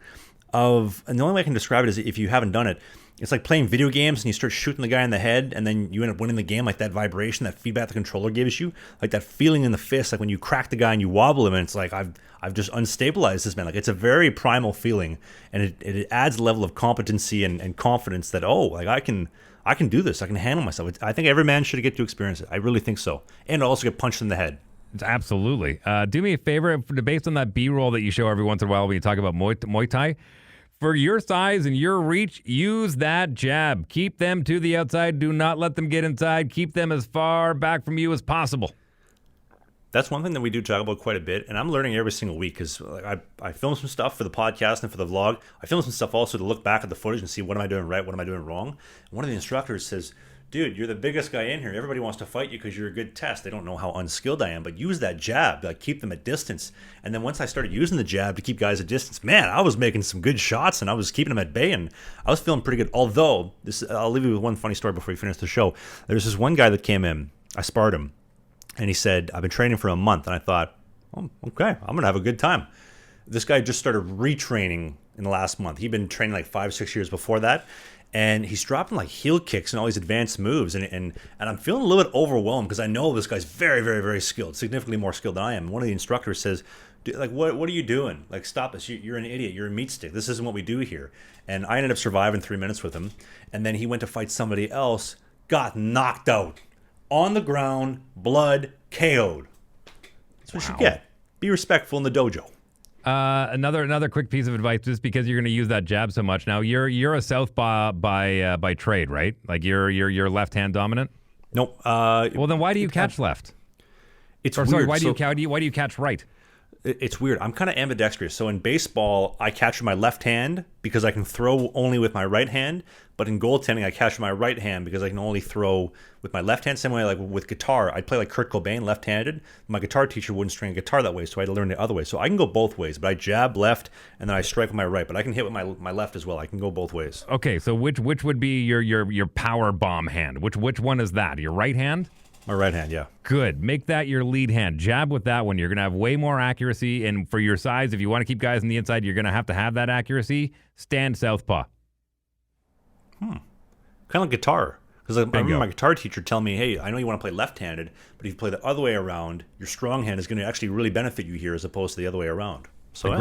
of, and the only way I can describe it is if you haven't done it, it's like playing video games and you start shooting the guy in the head and then you end up winning the game, like that vibration, that feedback the controller gives you, like that feeling in the fist, like when you crack the guy and you wobble him and it's like I've just unstabilized this man. Like it's a very primal feeling, and it adds a level of competency and confidence that I can do this, I can handle myself. I think every man should get to experience it. I really think so, and also get punched in the head. Absolutely. Do me a favor, based on that B-roll that you show every once in a while when you talk about Muay Thai. For your size and your reach, use that jab. Keep them to the outside. Do not let them get inside. Keep them as far back from you as possible. That's one thing that we do talk about quite a bit, and I'm learning every single week because I film some stuff for the podcast and for the vlog. I film some stuff also to look back at the footage and see what am I doing right, what am I doing wrong. And one of the instructors says, dude, you're the biggest guy in here. Everybody wants to fight you because you're a good test. They don't know how unskilled I am, but use that jab, like keep them at distance. And then once I started using the jab to keep guys at distance, man, I was making some good shots and I was keeping them at bay and I was feeling pretty good. Although, I'll leave you with one funny story before we finish the show. There's this one guy that came in, I sparred him, and he said, I've been training for a month. And I thought, oh, okay, I'm going to have a good time. This guy just started retraining in the last month. He'd been training like 5-6 years before that. And he's dropping like heel kicks and all these advanced moves. And I'm feeling a little bit overwhelmed because I know this guy's very, very, very skilled, significantly more skilled than I am. One of the instructors says, like, what are you doing? Like, stop this. You're an idiot. You're a meat stick. This isn't what we do here. And I ended up surviving 3 minutes with him. And then he went to fight somebody else, got knocked out on the ground, blood, KO'd. That's what you get. Be respectful in the dojo. Another quick piece of advice, just because you're going to use that jab so much. Now you're a southpaw by trade, right? Like you're left hand dominant. Nope. Well, then why do you catch left? Weird. Sorry, why do you catch right? It's weird. I'm kind of ambidextrous. So in baseball, I catch with my left hand because I can throw only with my right hand. But in goaltending, I catch with my right hand because I can only throw with my left hand. Same way, like with guitar, I'd play like Kurt Cobain, left-handed. My guitar teacher wouldn't string a guitar that way, so I had to learn the other way. So I can go both ways, but I jab left and then I strike with my right. But I can hit with my left as well. I can go both ways. Okay, so which would be your power bomb hand? Which one is that? Your right hand? My right hand, yeah. Good. Make that your lead hand. Jab with that one. You're going to have way more accuracy. And for your size, if you want to keep guys on the inside, you're going to have that accuracy. Stand southpaw. Kind of like guitar. Because I remember my guitar teacher telling me, hey, I know you want to play left-handed, but if you play the other way around, your strong hand is going to actually really benefit you here as opposed to the other way around. So a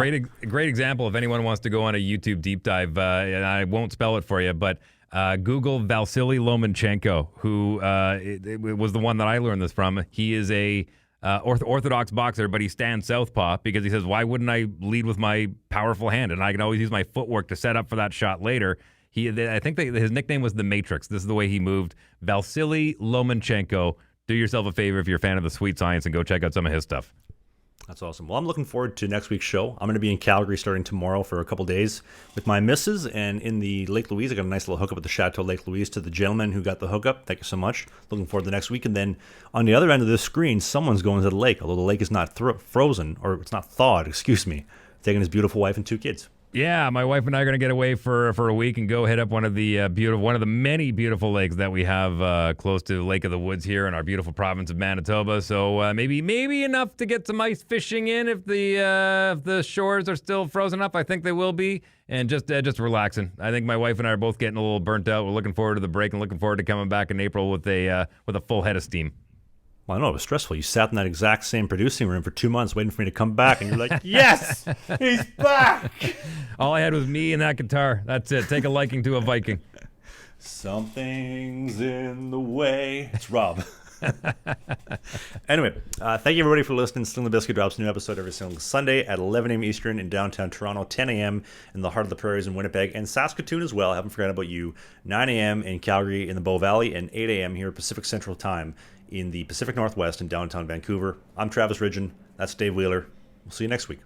great example, if anyone wants to go on a YouTube deep dive, and I won't spell it for you, but Google Vasily Lomachenko, who it was the one that I learned this from. He is a orthodox boxer, but he stands southpaw because he says, why wouldn't I lead with my powerful hand? And I can always use my footwork to set up for that shot later. I think his nickname was the Matrix. This is the way he moved. Vasily Lomachenko. Do yourself a favor if you're a fan of the sweet science and go check out some of his stuff. That's awesome. Well, I'm looking forward to next week's show. I'm going to be in Calgary starting tomorrow for a couple days with my missus, and in the Lake Louise, I got a nice little hookup at the Chateau Lake Louise to the gentleman who got the hookup. Thank you so much. Looking forward to next week. And then on the other end of the screen, someone's going to the lake, although the lake is not frozen, or it's not thawed, excuse me, taking his beautiful wife and 2 kids. Yeah, my wife and I are going to get away for a week and go hit up one of the many beautiful lakes that we have close to Lake of the Woods here in our beautiful province of Manitoba. So maybe enough to get some ice fishing in if the shores are still frozen up. I think they will be, and just relaxing. I think my wife and I are both getting a little burnt out. We're looking forward to the break and looking forward to coming back in April with a full head of steam. Well, I know it was stressful. You sat in that exact same producing room for 2 months waiting for me to come back, and you're like, yes, he's back. All I had was me and that guitar. That's it. Take a liking to a Viking. Something's in the way. It's Rob. Anyway, thank you everybody for listening. Slangin The Bizkit drops a new episode every single Sunday at 11 a.m. Eastern in downtown Toronto, 10 a.m. in the heart of the prairies in Winnipeg and Saskatoon as well. I haven't forgotten about you. 9 a.m. in Calgary in the Bow Valley and 8 a.m. here Pacific Central Time in the Pacific Northwest in downtown Vancouver. I'm Travis Ridgen. That's Dave Wheeler. We'll see you next week.